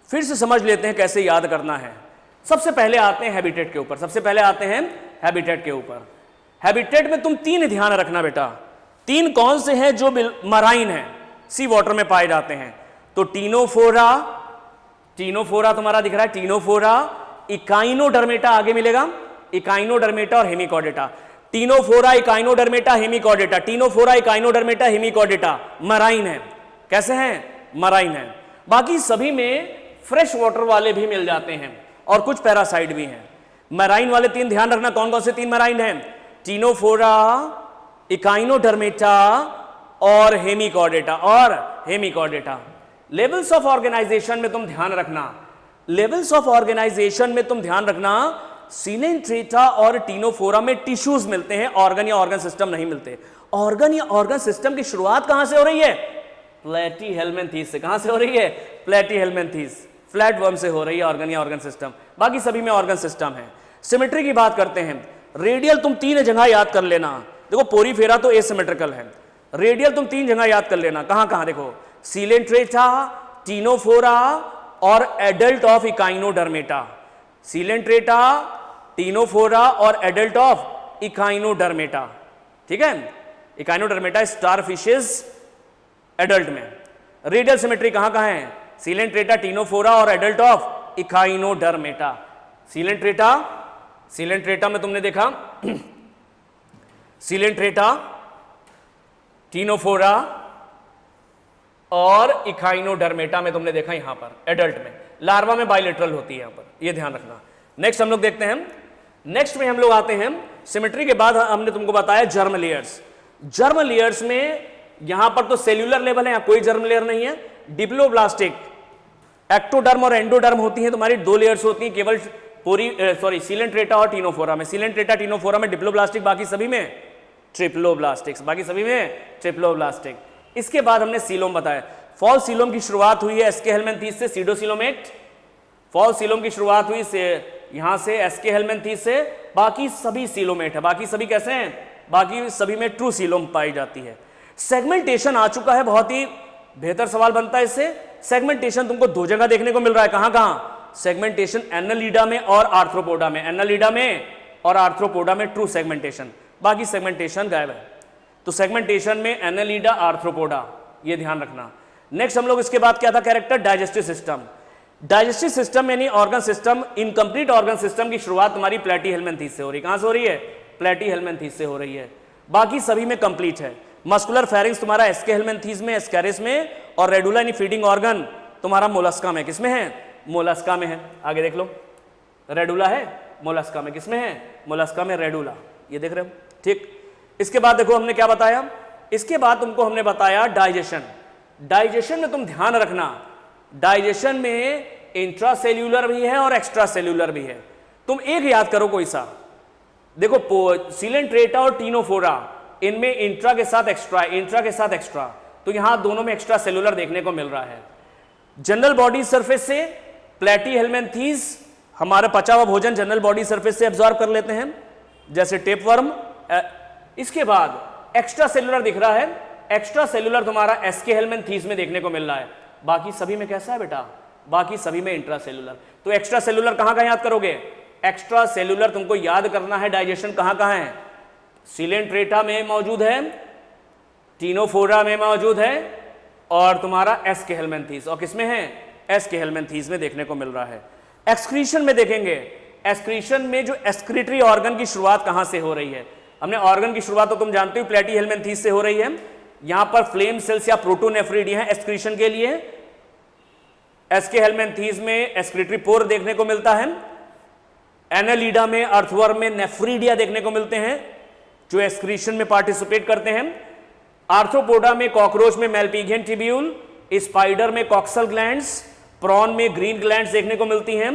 फिर से समझ लेते हैं कैसे याद करना है। सबसे पहले आते हैं हैबिटेट के ऊपर, सबसे पहले आते हैं हैबिटेट के ऊपर। हैबिटेट में तुम तीन ध्यान रखना बेटा, तीन कौन से हैं जो मराइन है, सी वाटर में पाए जाते हैं। तो टीनोफोरा, टीनोफोरा तुम्हारा दिख रहा है, टीनोफोरा, इकाइनोडर्मेटा आगे मिलेगा, इकाइनोडर्मेटा और Hemichordata. Ctenophora, Echinodermata, Hemichordata, Ctenophora, Echinodermata, Hemichordata marine है। कैसे हैं? मराइन है। बाकी सभी में फ्रेश वाटर वाले भी मिल जाते हैं और कुछ पैरासाइट भी हैं। मराइन वाले तीन ध्यान रखना, कौन कौन से तीन मराइन हैं? टीनोफोरा, इकाइनोडर्मेटा और हेमिकॉर्डेटा, और हेमिकॉर्डेटा। लेवल्स ऑफ ऑर्गेनाइजेशन में तुम ध्यान रखना, लेवल्स ऑफ ऑर्गेनाइजेशन में तुम ध्यान रखना, सीलेंट्रेटा और टीनोफोरा में टिश्यूज मिलते हैं, ऑर्गन या ऑर्गन सिस्टम नहीं मिलते। ऑर्गन या ऑर्गन सिस्टम की शुरुआत कहां से हो रही है? प्लेटी हेलमेंथीस से। कहां से हो रही है? प्लेटी हेलमेंथीस, फ्लैट वर्म से हो रही है ऑर्गन या ऑर्गन सिस्टम। बाकी सभी में ऑर्गन सिस्टम है। सिमेट्री की बात करते हैं, रेडियल तुम तीन जगह याद कर लेना। देखो पोरीफेरा तो एसिमेट्रिकल है, रेडियल तुम तीन जगह याद कर लेना। कहां कहां? देखो सीलेंट्रेटा, टीनोफोरा और adult of Echinodermata. Coelenterata, Ctenophora और एडल्ट ऑफ इकाइनोडर्मेटा, ठीक है। इकाइनोडर्मेटा स्टारफिशेस एडल्ट में। रेडियल सिमेट्री कहां कहां है? सीलेंट्रेटा, टीनोफोरा और adult of Echinodermata. Coelenterata, Coelenterata में तुमने देखा सीलेंट्रेटा, टीनोफोरा और इकाइनोडर्मेटा में तुमने देखा यहां पर एडल्ट में। लार्वा में बाइलेटरल होती है यहां पर, यह ध्यान रखना। नेक्स्ट हम लोग देखते हैं, नेक्स्ट में हम लोग आते हैं सिमेट्री के बाद हमने तुमको बताया जर्म लेयर्स। जर्म लेयर्स में यहां पर तो सेल्यूलर लेवल है, यहां कोई जर्म लेयर नहीं है। डिप्लोब्लास्टिक, एक्टोडर्म और एंडोडर्म होती हैं तुम्हारी, दो लेयर्स होती हैं केवल सीलेंट्रेटा और टीनोफोरा में। सीलेंट्रेटा, टीनोफोरा में डिप्लोब्लास्टिक, बाकी सभी में ट्रिप्लोब्लास्टिक्स, बाकी सभी में ट्रिप्लोब्लास्टिक। इसके बाद हमने सीलोम बताया। फॉल सीलोम की शुरुआत हुई है एसके हेलमेंथीस से, सीडोसीलोमेट। फॉल सीलोम की शुरुआत हुई से यहां से एसके हेलमेंथीस से, बाकी सभी सीलोमेट है। बाकी सभी कैसे हैं? बाकी सभी में ट्रू सीलोम पाई जाती है। सेगमेंटेशन आ चुका है, बहुत ही बेहतर सवाल बनता है इससे। सेगमेंटेशन तुमको दो जगह देखने को मिल रहा है, कहां कहां? सेगमेंटेशन एनालिडा में और आर्थ्रोपोडा में, एनालिडा में और आर्थ्रोपोडा में ट्रू सेगमेंटेशन, बाकी सेगमेंटेशन गायब है। तो सेगमेंटेशन में एनालिडा, आर्थ्रोपोडा, ये ध्यान रखना। नेक्स्ट हम लोग इसके बाद क्या था character? Digestive system. Digestive system यानी organ system, incomplete organ system की शुरुआत तुम्हारी प्लेटीहेल्मिन्थेस से हो रही है। कहां से हो रही है? प्लेटीहेल्मिन्थेस से हो रही है। बाकी सभी में कंप्लीट है। मस्कुलर फेरिंग्स तुम्हारा एस्केहेल्मिन्थेस में, एस्कैरिस में, और रेडुला यानी फीडिंग ऑर्गन तुम्हारा मोलस्का में। किसमें है? मोलस्का में है। आगे देख लो, रेडुला है मोलस्का में। किसमें है? मोलस्का में रेडुला। ये देख रहे हो, ठीक। इसके बाद देखो हमने क्या बताया, इसके बाद तुमको हमने बताया डाइजेशन। डाइजेशन में तुम ध्यान रखना, डाइजेशन में इंट्रासेल्यूलर भी है और एक्स्ट्रा सेल्यूलर भी है। तुम एक याद करो कोई सा, देखो सीलेंट्रेटा और टीनोफोरा, इनमें इंट्रा के साथ एक्स्ट्रा, इंट्रा के साथ एक्स्ट्रा, तो यहां दोनों में एक्स्ट्रा सेल्यूलर देखने को मिल रहा है। जनरल बॉडी सरफेस से प्लेटीहेल्मिन्थेस हमारा पचा हुआ भोजन जनरल बॉडी सरफेस से एब्जॉर्ब कर लेते हैं, जैसे टेपवर्म। इसके बाद एक्स्ट्रा सेल्यूलर दिख रहा है, एक्स्ट्रा सेल्यूलर तुम्हारा एस्केहेल्मिन्थेस में देखने को मिल रहा है। बाकी सभी में कैसा है बेटा? बाकी सभी में इंट्रा सेल्यूलर। तो एक्स्ट्रा सेल्यूलर कहां कहां याद करोगे? एक्स्ट्रा सेल्यूलर तुमको याद करना है डाइजेशन कहां कहां है। सीलेंट्रेटा में मौजूद है, टीनोफोरा में मौजूद है, और तुम्हारा एस्केहेल्मिन्थेस, और किसमें है? एस्केहेल्मिन्थेस में देखने को मिल रहा है। एक्सक्रीशन में देखेंगे, एक्सक्रीशन में जो एक्सक्रीटरी ऑर्गन की शुरुआत कहां से हो रही है। हमने ऑर्गन की शुरुआत तो तुम जानते हो प्लेटीहेल्मिन्थेस से हो रही है। यहां पर फ्लेम सेल्स या प्रोटोनेफ्रिडी हैं एक्सक्रीशन के लिए। एस्केहेल्मिन्थेस में एक्सक्रीटरी पोर देखने को मिलता है। एनालिडा में, अर्थवर्म में नेफ्रीडिया देखने को मिलते हैं जो एक्सक्रीशन में पार्टिसिपेट करते हैं। आर्थ्रोपोडा में, कॉकरोच में मेलपिगियन ट्यूब्यूल, स्पाइडर में कॉक्सल ग्लैंड्स, प्रॉन में ग्रीन ग्लैंड्स देखने को मिलती हैं।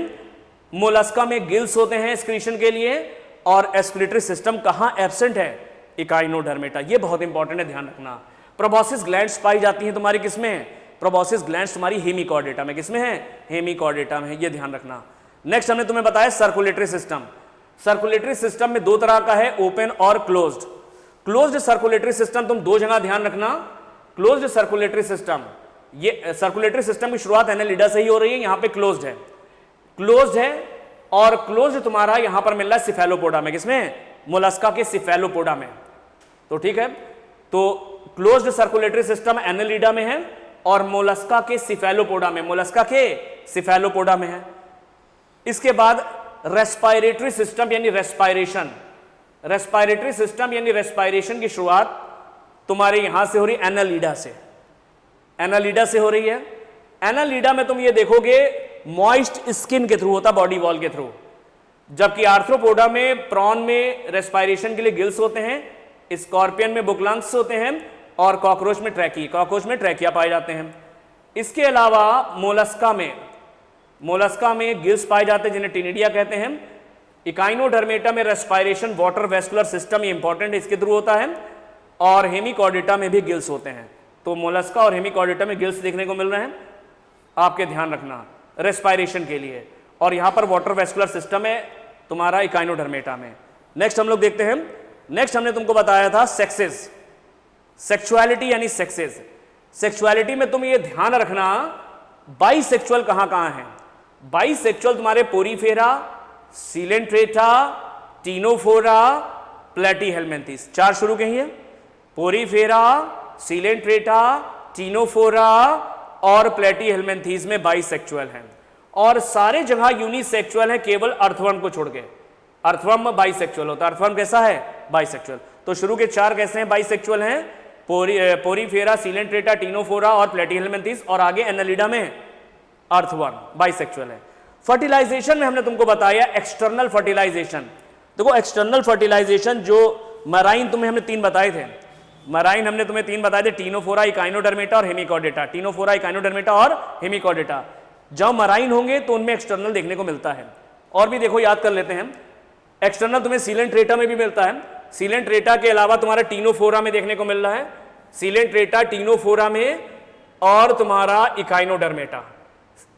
मोलस्का में गिल्स होते हैं एक्सक्रीशन के लिए। और एक्सक्रीटरी सिस्टम कहां एब्सेंट है? इकाइनोडर्मेटा। ये बहुत इंपॉर्टेंट है, ध्यान रखना। प्रोबॉसिस ग्लैंड्स पाई जाती हैं तुम्हारी किसमें? प्रोबॉसिस ग्लैंड्स तुम्हारी हेमिकॉर्डेटा में। किसमें है? हेमिकॉर्डेटा में, ये ध्यान रखना। नेक्स्ट हमने तुम्हें बताया सर्कुलेटरी सिस्टम। सर्कुलेटरी सिस्टम में दो तरह का है, ओपन और क्लोज्ड। क्लोज्ड सर्कुलेटरी सिस्टम तुम दो जगह ध्यान रखना। क्लोज्ड सर्कुलेटरी सिस्टम, ये सर्कुलेटरी सिस्टम की शुरुआत एनालिडा से ही हो रही है, यहां पे क्लोज्ड है। क्लोज्ड है, और क्लोज्ड तुम्हारा यहां पर मिल रहा है सिफेलोपोडा में। किसमें? मोलस्का के सिफेलोपोडा में। तो ठीक है, तो क्लोज्ड सर्कुलेटरी सिस्टम एनालिडा में है और मोलस्का के सिफेलोपोडा में, मोलस्का के सिफेलोपोडा में है। इसके बाद रेस्पायरेटरी सिस्टम यानी रेस्पायरेशन, रेस्पायरेटरी सिस्टम यानी रेस्पायरेशन की शुरुआत तुम्हारे यहां से हो रही है, एनालिडा से। एनालिडा से हो रही है। एनालिडा में तुम ये देखोगे मॉइस्ट स्किन के थ्रू होता, बॉडी वॉल के थ्रू। जबकि आर्थ्रोपोडा में, प्रॉन में रेस्पायरेशन के लिए गिल्स होते हैं, स्कॉर्पियन में बुकलंग्स होते हैं, और कॉकरोच में ट्रैकी, कॉकरोच में ट्रैकिया पाए जाते हैं। इसके अलावा मोलस्का में गिल्स पाए जाते हैं जिन्हें टिनिडिया कहते हैं। इकाइनोडर्मेटा में respiration water vascular system important इसके थ्रू होता है, और हेमिकॉर्डेटा में भी गिल्स होते हैं। तो मोलस्का और हेमिकॉर्डेटा में गिल्स देखने को मिल रहे हैं, आपके ध्यान रखना, रेस्पायरेशन के लिए। और यहां पर वाटर वेस्कुलर सिस्टम है तुम्हारा इकाइनोडर्मेटा में। नेक्स्ट हम लोग देखते हैं, नेक्स्ट हमने तुमको बताया था सेक्सेस, सेक्सुअलिटी यानी सेक्सेस। सेक्सुअलिटी में तुम ये ध्यान रखना बाइसेक्सुअल कहां कहां है। बाइसेक्सुअल तुम्हारे पोरीफेरा, सीलेंट्रेटा, टीनोफोरा, प्लेटीहेल्मिन्थेस, चार शुरू के ही है। पोरीफेरा, सीलेंट्रेटा, टीनोफोरा और प्लेटीहेल्मिन्थेस में बाइसेक्सुअल हैं, और सारे जगह यूनिसेक्सुअल है केवल अर्थवर्म को छोड़ के। अर्थवर्म बाइसेक्सुअल होता है। अर्थवर्म कैसा है? बाइसेक्सुअल। तो शुरू के चार कैसे हैं? बाइसेक्सुअल हैं, पोरीफेरा, सीलेंट्रेटा, टीनोफोरा और प्लेटीहेल्मिन्थेस, और आगे एनालिडा में अर्थवर्म बाइसेक्सुअल है। फर्टिलाइजेशन में हमने तुमको बताया एक्सटर्नल फर्टिलाइजेशन। देखो एक्सटर्नल फर्टिलाइजेशन जो मराइन तुम्हें हमने तीन बताए थे, मराइन हमने तुम्हें तीन बताए थे, टीनोफोरा, इकाइनोडर्मेटा और हेमिकॉर्डेटा। टीनोफोरा, इकाइनोडर्मेटा और हेमिकॉर्डेटा। जब मराइन होंगे तो उनमें एक्सटर्नल देखने को मिलता है। और भी देखो याद कर लेते हैं, एक्सटर्नल तुम्हें सीलेंट्रेटा में भी मिलता है। सीलेंट्रेटा के अलावा तुम्हारा टीनोफोरा में देखने को मिल रहा है, सीलेंट्रेटा, टीनोफोरा में, और तुम्हारा इकाइनोडर्मेटा,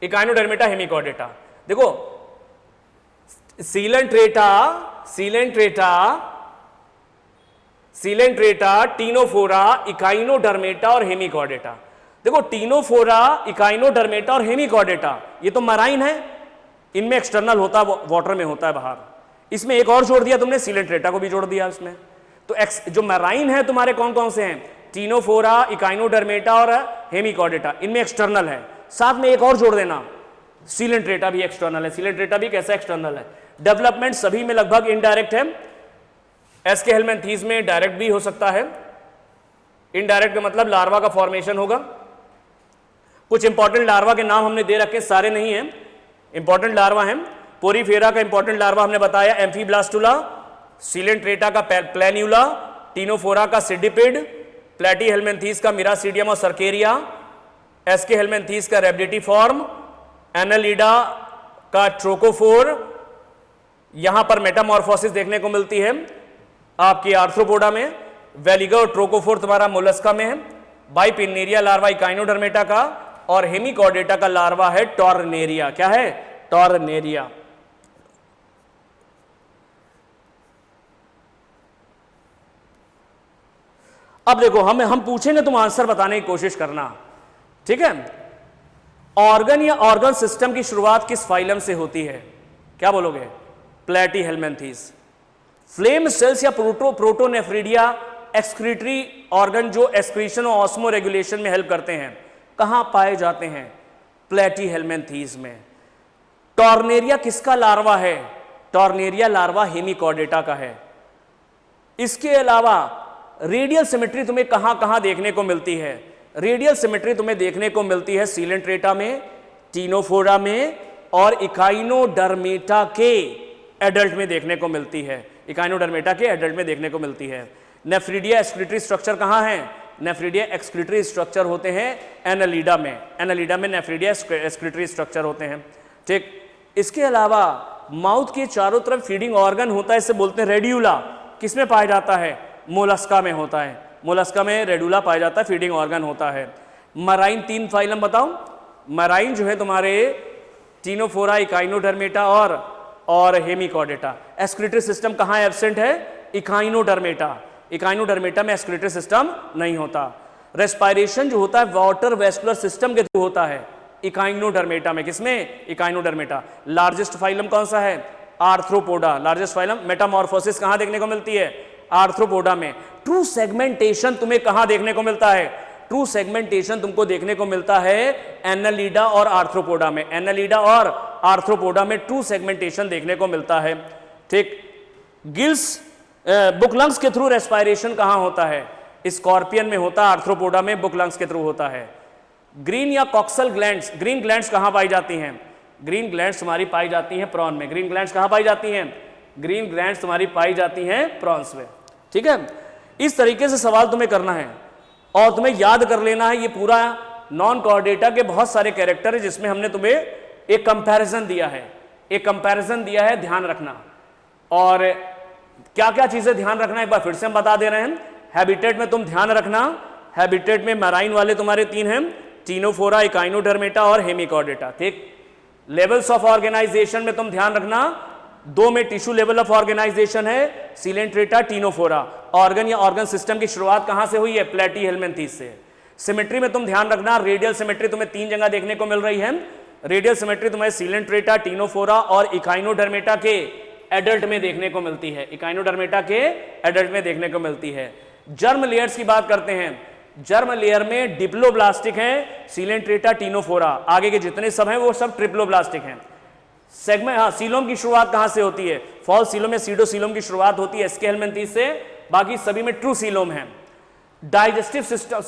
इकाइनोडर्मेटा, हेमिकॉर्डेटा। देखो सीलेंट्रेटा, टीनोफोरा, इकाइनोडर्मेटा और हेमिकॉर्डेटा। देखो टीनोफोरा, इकाइनोडर्मेटा और हेमिकॉर्डेटा ये तो मराइन है, इनमें एक्सटर्नल होता है, वाटर में होता है बाहर। इसमें एक और जोड़ दिया तुमने, सीलेंट्रेटा को भी जोड़ दिया इसमें। तो जो मराइन है तुम्हारे कौन कौन से हैं? टीनोफोरा, इकाइनोडर्मेटा और हेमिकॉर्डेटा, इनमें एक्सटर्नल है। साथ में एक और जोड़ देना, सीलेंट्रेटा भी एक्सटर्नल है। सीलेंट्रेटा भी कैसा एक्सटर्नल है। डेवलपमेंट सभी में लगभग इनडायरेक्ट है। एस्के हेलमिंथीज में डायरेक्ट भी हो सकता है। इनडायरेक्ट का मतलब लार्वा का फॉर्मेशन होगा। कुछ इंपॉर्टेंट लार्वा के नाम हमने दे रखे, सारे नहीं हैं, इंपॉर्टेंट लार्वा हैं। पोरीफेरा का इंपॉर्टेंट लार्वा हमने बताया, एम्फीब्लास्टुला, सीलेंट्रेटा का प्लेन्यूला, टीनोफोरा का सिडिपिड, प्लेटी हेलमिंथीज का मिरासीडियम और सर्केरिया, एस्के हेलमिंथीज का रेब्डिटिफॉर्म, एनालिडा का ट्रोकोफोर। यहां पर मेटामॉर्फोसिस देखने को मिलती है आपकी आर्थ्रोपोडा में। वेलिगा और ट्रोकोफोर तुम्हारा मोलस्का में है। बाइपिनेरिया लार्वा इकाइनोडर्मेटा का, और हेमिकॉर्डेटा का लार्वा है टॉर्नेरिया। क्या है? टॉर्नेरिया। अब देखो हम पूछेंगे, तुम आंसर बताने की कोशिश करना, ठीक है। ऑर्गन या ऑर्गन सिस्टम की शुरुआत किस फाइलम से होती है? क्या बोलोगे? प्लेटी हेलमिंथीज। फ्लेम सेल्स या प्रोटोनेफ्रिडिया एक्सक्रीटरी ऑर्गन जो एक्सक्रीशन और ऑस्मो रेगुलेशन में हेल्प करते हैं, कहां पाए जाते हैं? प्लेटी हेलमिंथीज में। टॉर्नेरिया किसका लार्वा है? टॉर्नेरिया लार्वा हेमिकॉर्डेटा का है। इसके अलावा रेडियल सिमेट्री तुम्हें कहां कहां देखने को मिलती है? रेडियल सिमेट्री तुम्हें देखने को मिलती है सीलेंट्रेटा में, टीनोफोरा में, और इकाइनोडर्मेटा के एडल्ट में देखने को मिलती है। इकाइनोडर्मेटा के एडल्ट में देखने को मिलती है। नेफ्रिडिया एक्सक्रीटरी स्ट्रक्चर कहां है? नेफ्रिडिया एक्सक्रीटरी स्ट्रक्चर होते हैं एनालिडा में। एनालिडा में नेफ्रिडिया एक्सक्रीटरी स्ट्रक्चर होते हैं, ठीक। इसके अलावा माउथ के चारों तरफ फीडिंग ऑर्गन होता है, इसे बोलते हैं रेड्यूला। किसमें पाया जाता है? मोलस्का में होता है। मोलस्का में रेडुला पाया जाता है, फीडिंग ऑर्गन होता है। मराइन 3 फाइलम बताओ। मराइन जो है तुम्हारे टीनोफोरा, इकाइनोडर्मेटा और हेमिकॉर्डेटा। एक्सक्रीटरी सिस्टम कहां एब्सेंट है? इकाइनोडर्मेटा। इकाइनोडर्मेटा में एक्सक्रीटरी सिस्टम नहीं होता। रेस्पायरेशन जो होता है वाटर वेस्कुलर सिस्टम के थ्रू होता है इकाइनोडर्मेटा में। किसमें? इकाइनोडर्मेटा। लार्जेस्ट फाइलम कौन सा है? आर्थ्रोपोडा। Largest phylum. मेटामॉर्फोसिस कहां देखने को मिलती है? आर्थ्रोपोडा में। ट्रू सेगमेंटेशन तुम्हें कहां देखने को मिलता है? ट्रू सेगमेंटेशन तुमको देखने को मिलता है एनालिडा और आर्थ्रोपोडा में। एनालिडा और आर्थ्रोपोडा में ट्रू सेगमेंटेशन देखने को मिलता है, ठीक। गिल्स बुक लंग्स के थ्रू रेस्पायरेशन कहां होता है? स्कॉर्पियन में होता है, आर्थ्रोपोडा में बुक लंग्स के थ्रू होता है। ग्रीन या कॉक्सल ग्लैंड्स, ग्रीन ग्लैंड्स कहां पाई जाती हैं? ग्रीन ग्लैंड्स तुम्हारी पाई जाती हैं प्रॉन में। ग्रीन ग्लैंड्स कहां पाई जाती हैं? ग्रीन ग्लैंड्स तुम्हारी पाई जाती हैं प्रॉन्स में, ठीक है। इस तरीके से सवाल तुम्हें करना है और तुम्हें याद कर लेना है। ये पूरा नॉन कॉर्डेटा के बहुत सारे कैरेक्टर है जिसमें हमने तुम्हें एक कंपैरिजन दिया है, एक कंपैरिजन दिया है, ध्यान रखना। और क्या क्या चीजें ध्यान रखना एक बार फिर से हम बता दे रहे हैं। हैबिटेट में तुम ध्यान रखना, हैबिटेट में मैराइन वाले तुम्हारे 3 हैं, टीनोफोरा, इकाइनोडर्मेटा और हेमिकॉर्डेटा, ठीक। लेवल्स ऑफ ऑर्गेनाइजेशन में तुम ध्यान रखना, 2 में टिश्यू लेवल ऑफ ऑर्गेनाइजेशन है, सीलेंट्रेटा, टीनोफोरा। ऑर्गन या ऑर्गन सिस्टम की शुरुआत कहां से हुई है? प्लेटी हेलमिंथीज से। सिमेट्री में तुम ध्यान रखना, रेडियल सिमेट्री तुम्हें 3 जगह देखने को मिल रही है। रेडियल सिमेट्री तुम्हें सीलेंट्रेटा, टीनोफोरा और इकाइनोडर्मेटा के एडल्ट में देखने को मिलती है। इकाइनोडर्मेटा के एडल्ट में देखने को मिलती है। जर्म लेयर्स की बात करते हैं। जर्म लेयर में डिप्लोब्लास्टिक है सीलेंट्रेटा, टीनोफोरा। आगे के जितने सब हैं वो सब ट्रिप्लोब्लास्टिक हैं। सेगमेंट, हाँ, सीलोम की शुरुआत कहां से होती है? फॉल्स सीलोम या सीडोसीलोम की शुरुआत होती है एस्के हेलमिंथीज से, बाकी सभी में ट्रू सीलोम है। डाइजेस्टिव सिस्टम,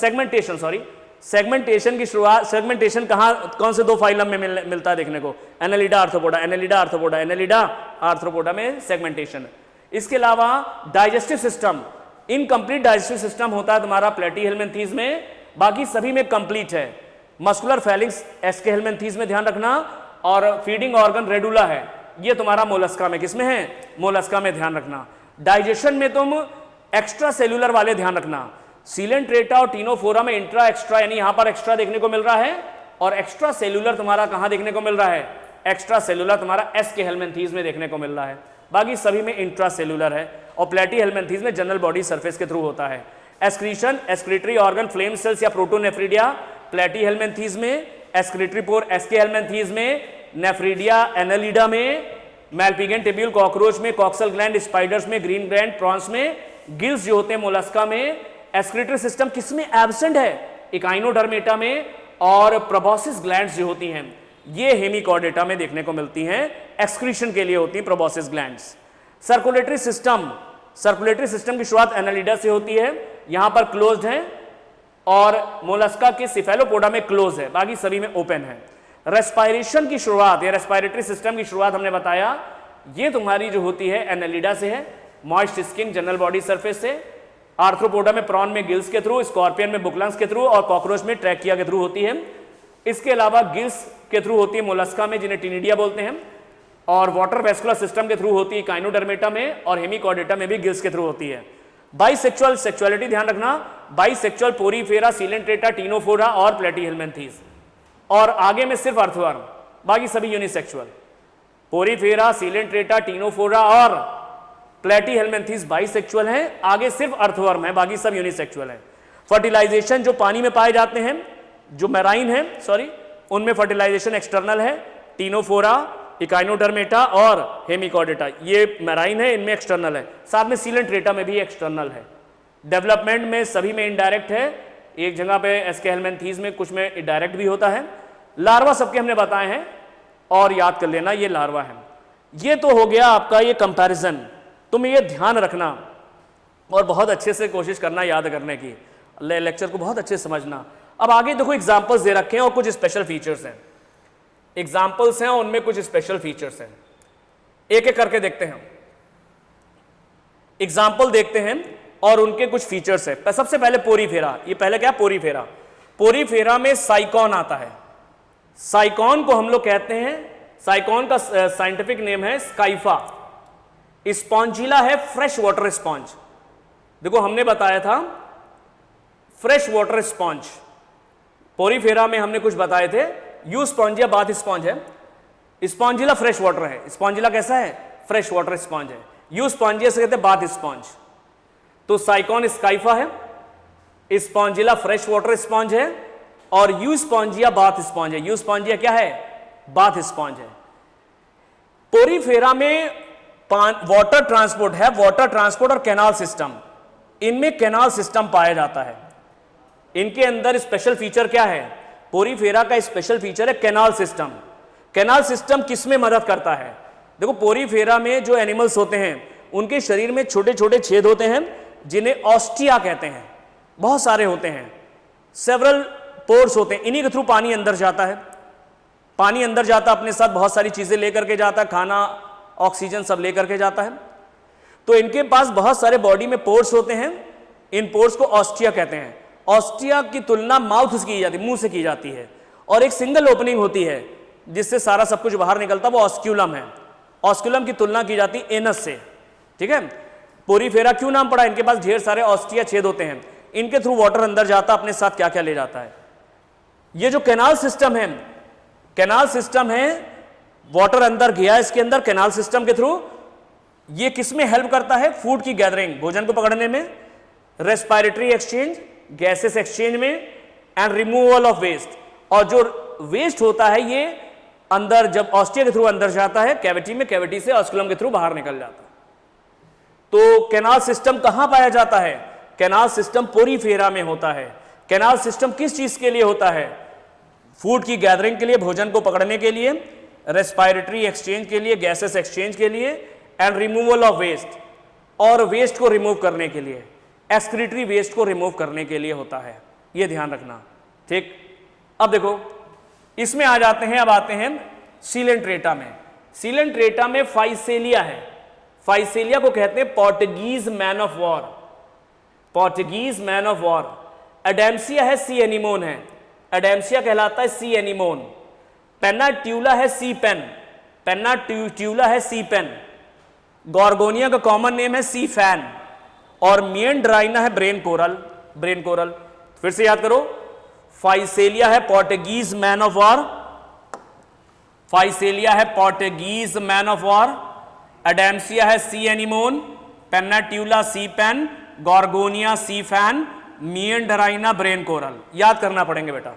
सेगमेंटेशन की शुरुआत, सेगमेंटेशन कहां, कौन से 2 फाइलम में मिलता है देखने को? Annelida, arthropoda, Annelida, arthropoda, Annelida, arthropoda में सेगमेंटेशन। इसके अलावा digestive system, incomplete digestive system होता है तुम्हारा प्लेटी हेलमिंथीज में, बाकी सभी में कंप्लीट है। मस्कुलर फेलिंक्स एस्के हेलमिंथीज में ध्यान रखना, और फीडिंग ऑर्गन रेडुला है, ये तुम्हारा मोलस्का में। किसमें है? मोलस्का में, ध्यान रखना। डाइजेशन में तुम एक्स्ट्रा सेल्यूलर वाले ध्यान रखना। सीलेंट्रेटा और टीनोफोरा में इंट्रा एक्स्ट्रा, यानी यहां पर एक्स्ट्रा देखने को मिल रहा है, और एक्स्ट्रा सेल्यूलर तुम्हारा कहां देखने को मिल रहा है? एक्स्ट्रा सेल्यूलर तुम्हारा एस्के हेलमिंथीज में देखने को मिल रहा है, बाकी सभी में इंट्रा सेल्यूलर है। और प्लेटी हेलमिंथीज में जनरल बॉडी सरफेस के थ्रू होता है। Excretion, excretory organ, flame cells या प्रोटोनेफ्रिडिया प्लेटी हेलमिंथीज में, एक्सक्रीटरी पोर एस्के हेलमिंथीज में, नेफ्रिडिया एनालिडा में, मैलपिगन टिब्यूल कॉकरोच में, कॉक्सल ग्लैंड स्पाइडर्स में, ग्रीन ग्लैंड प्रॉन्स में, गिल्स जो होते हैं मोलस्का में। एक्सक्रीटरी सिस्टम किसमें एब्सेंट है? इकाइनोडर्मेटा में। और प्रोबॉसिस ग्लैंड्स जो होती हैं, ये हेमिकॉर्डेटा में देखने को मिलती हैं, एक्सक्रीशन के लिए होती हैं प्रोबोसिस ग्लैंड्स। सर्कुलेटरी सिस्टम की शुरुआत एनालिडा से होती है, यहां पर क्लोज्ड है और मोलस्का के सिफेलोपोडा में क्लोज है, बाकी सभी में ओपन है। रेस्पायरेशन की शुरुआत या रेस्पायरेटरी सिस्टम की शुरुआत हमने बताया ये तुम्हारी जो होती है एनालिडा से है, moist skin general body surface से, आर्थ्रोपोडा में प्रॉन में गिल्स के थ्रू, स्कॉर्पियन में बुकलंस के थ्रू और कॉकरोच में ट्रैकिया के थ्रू होती है। इसके अलावा गिल्स के थ्रू होती है मोलस्का में जिन्हें टिनिडिया बोलते हैं, और वाटर वेस्कुलर सिस्टम के थ्रू होती है काइनोडर्मेटा में, और हेमिकॉर्डेटा में भी गिल्स के थ्रू होती है। बाइसेक्सुअल सेक्सुअलिटी ध्यान रखना, बाइसेक्सुअल पोरीफेरा, सीलेंट्रेटा, टीनोफोरा और प्लेटीहेल्मिन्थीज, और आगे में सिर्फ अर्थवर्म, बाकी सभी यूनिसेक्सुअल। पोरीफेरा, सीलेंट्रेटा, टीनोफोरा और प्लेटीहेल्मिन्थीज बाइसेक्सुअल हैं, आगे सिर्फ अर्थवर्म है, बाकी सब यूनिसेक्सुअल है। फर्टिलाइजेशन जो पानी में पाए जाते हैं, जो मैराइन है उनमें फर्टिलाइजेशन एक्सटर्नल है, टीनोफोरा, इकाइनोडर्मेटा और हेमिकॉर्डेटा ये मैराइन है, इनमें एक्सटर्नल है, साथ में सीलेंट्रेटा में भी एक्सटर्नल है। डेवलपमेंट में सभी में इनडायरेक्ट है, एक जगह पे एस्केहेल्मिन्थीज में कुछ में डायरेक्ट भी होता है। लार्वा सबके हमने बताए हैं और याद कर लेना ये लार्वा है। ये तो हो गया आपका ये कंपैरिजन, तुम ये ध्यान रखना और बहुत अच्छे से कोशिश करना याद करने की, लेक्चर को बहुत अच्छे से समझना। अब आगे देखो एग्जाम्पल्स दे रखे हैं और कुछ स्पेशल फीचर्स हैं, एग्जाम्पल्स हैं और उनमें कुछ स्पेशल फीचर्स हैं, एक एक करके देखते हैं। एग्जाम्पल देखते हैं और उनके कुछ फीचर्स है। सबसे पहले पोरीफेरा, ये पहले क्या पोरीफेरा, पोरीफेरा में साइकॉन आता है। साइकॉन को हम लोग कहते हैं, साइकॉन का साइंटिफिक नेम है स्काइफा। स्पॉन्जिला है फ्रेश वाटर स्पॉन्ज, देखो हमने बताया था फ्रेश वाटर स्पॉन्ज, पोरीफेरा में हमने कुछ बताए थे, यू स्पॉन्जिया बाथ स्पॉन्ज है, स्पॉन्जिला फ्रेश वाटर है। स्पॉन्जिला कैसा है, फ्रेश वाटर स्पॉन्ज है। यू स्पॉन्जिया से कहते हैं बाथ स्पॉन्ज, तो साइकॉन स्काइफा है, स्पॉन्जिला फ्रेश वाटर स्पॉन्ज है और यू स्पॉन्जिया बाथ स्पॉन्ज है। यू स्पॉन्जिया क्या है, बाथ स्पॉन्ज है। पोरीफेरा में वाटर ट्रांसपोर्ट है, वाटर ट्रांसपोर्ट और कैनाल सिस्टम, इनमें कैनाल सिस्टम पाया जाता है। इनके अंदर स्पेशल फीचर क्या है, पोरीफेरा का स्पेशल फीचर है कैनाल सिस्टम। कैनाल सिस्टम किसमें मदद करता है, देखो पोरीफेरा में जो एनिमल्स होते हैं उनके शरीर में छोटे छोटे छेद होते हैं जिन्हें ऑस्टिया कहते हैं, बहुत सारे होते हैं, सेवरल पोर्स होते हैं, इन्हीं के थ्रू पानी अंदर जाता है। पानी अंदर जाता अपने साथ बहुत सारी चीजें लेकर के जाता है, खाना ऑक्सीजन सब लेकर के जाता है। तो इनके पास बहुत सारे बॉडी में पोर्स होते हैं, इन पोर्स को ऑस्टिया कहते हैं। ऑस्टिया की तुलना माउथ से की जाती है, मुंह से की जाती है, और एक सिंगल ओपनिंग होती है जिससे सारा सब कुछ बाहर निकलता है, वो ऑस्क्यूलम है। ऑस्क्यूलम की तुलना की जाती है एनस से, ठीक है। पोरीफेरा क्यों नाम पड़ा, इनके पास ढेर सारे ऑस्टिया छेद होते हैं, इनके थ्रू वाटर अंदर जाता, अपने साथ क्या क्या ले जाता है। ये जो कैनाल सिस्टम है, कैनाल सिस्टम है, वाटर अंदर गया इसके अंदर कैनाल सिस्टम के थ्रू, ये किस में हेल्प करता है, फूड की गैदरिंग, भोजन को पकड़ने में, रेस्पायरेटरी एक्सचेंज, गैसेस एक्सचेंज में, एंड रिमूवल ऑफ वेस्ट। और जो वेस्ट होता है ये अंदर जब ऑस्टिया के थ्रू अंदर जाता है कैविटी में, कैविटी से ऑस्कुलम के थ्रू बाहर निकल जाता है। तो कैनाल सिस्टम कहां पाया जाता है, कैनाल सिस्टम पोरीफेरा में होता है। कैनाल सिस्टम किस चीज के लिए होता है, फूड की गैदरिंग के लिए, भोजन को पकड़ने के लिए, रेस्पायरेटरी एक्सचेंज के लिए, गैसेस एक्सचेंज के लिए, एंड रिमूवल ऑफ वेस्ट, और वेस्ट को रिमूव करने के लिए, एक्सक्रीटरी वेस्ट को रिमूव करने के लिए होता है, ये ध्यान रखना, ठीक। अब देखो इसमें आ जाते हैं, अब आते हैं सीलेंट्रेटा में। सीलेंट्रेटा में फाइसेलिया है, फाइसेलिया को कहते हैं Portuguese man of war, Portuguese man of war. Adamsia है सी एनिमोन है, एडेम्सिया कहलाता है सी एनिमोन। पेन्नाट्यूला है सी पेन, पेन्नाट्यूला है सी पेन। गॉर्गोनिया का कॉमन नेम है सी फैन, और मिएंड्राइना है ब्रेन कोरल, ब्रेन कोरल। फिर से याद करो, फाइसेलिया है Portuguese man of war, Physalia है Portuguese man of war, Adamsia है sea anemone, Pennatula sea pen, Gorgonia sea fan, Meandrina brain coral. याद करना पड़ेंगे बेटा,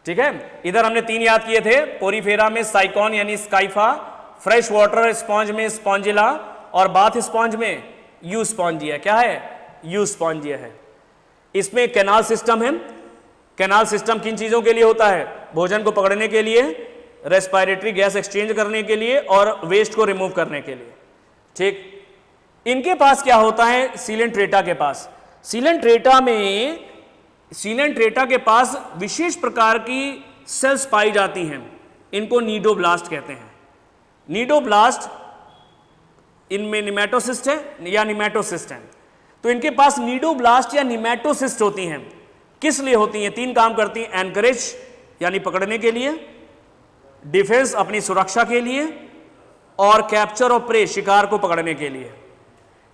ठीक है। इधर हमने 3 याद किए थे, पोरीफेरा में साइकॉन यानी स्काइफा, फ्रेश वाटर स्पॉन्ज में स्पॉन्जिला, और बाथ स्पॉन्ज में यू स्पॉन्जिया। क्या है, यू स्पॉन्जिया है। इसमें कैनाल सिस्टम है, कैनाल सिस्टम किन चीजों के लिए होता है? भोजन को पकड़ने के लिए, रेस्पिरेटरी गैस एक्सचेंज करने के लिए और वेस्ट को रिमूव करने के लिए। ठीक, इनके पास क्या होता है? सीलेंट्रेटा के पास, सीलेंट्रेटा के पास विशेष प्रकार की सेल्स पाई जाती हैं, इनको नीडोब्लास्ट कहते हैं। नीडोब्लास्ट इनमें निमेटोसिस्ट है या निमेटोसिस्ट है, तो इनके पास नीडोब्लास्ट या निमेटोसिस्ट होती हैं। किस लिए होती हैं? 3 काम करती हैं, एनकरेज यानी पकड़ने के लिए, डिफेंस अपनी सुरक्षा के लिए, और कैप्चर ऑफ प्रे शिकार को पकड़ने के लिए।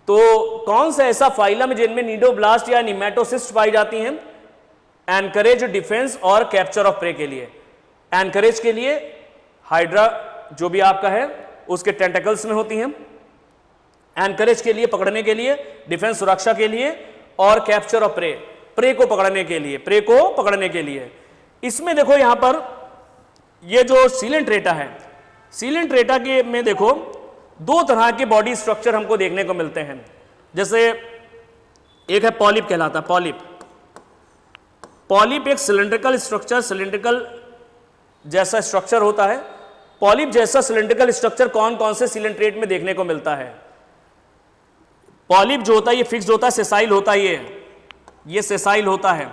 तो कौन सा ऐसा फाइलम है जिनमें नीडोब्लास्ट या निमेटोसिस्ट पाई जाती हैं? एनकरेज, डिफेंस और कैप्चर ऑफ प्रे के लिए। एनकरेज के लिए हाइड्रा जो भी आपका है उसके टेंटेकल्स में होती हैं, एनकरेज के लिए पकड़ने के लिए, डिफेंस सुरक्षा के लिए, और कैप्चर ऑफ प्रे प्रे को पकड़ने के लिए। इसमें देखो यहां पर ये जो सीलेंट्रेटा है, सीलेंट्रेटा के में देखो 2 तरह के बॉडी स्ट्रक्चर हमको देखने को मिलते हैं। जैसे एक है पॉलिप कहलाता, पॉलिप एक सिलेंड्रिकल स्ट्रक्चर, सिलेंड्रिकल जैसा स्ट्रक्चर होता है। पॉलिप जैसा सिलेंड्रिकल स्ट्रक्चर कौन कौन से सीलेंट्रेट में देखने को मिलता है? पॉलिप जो होता है ये फिक्स्ड होता है, सेसाइल होता है, ये सेसाइल होता है,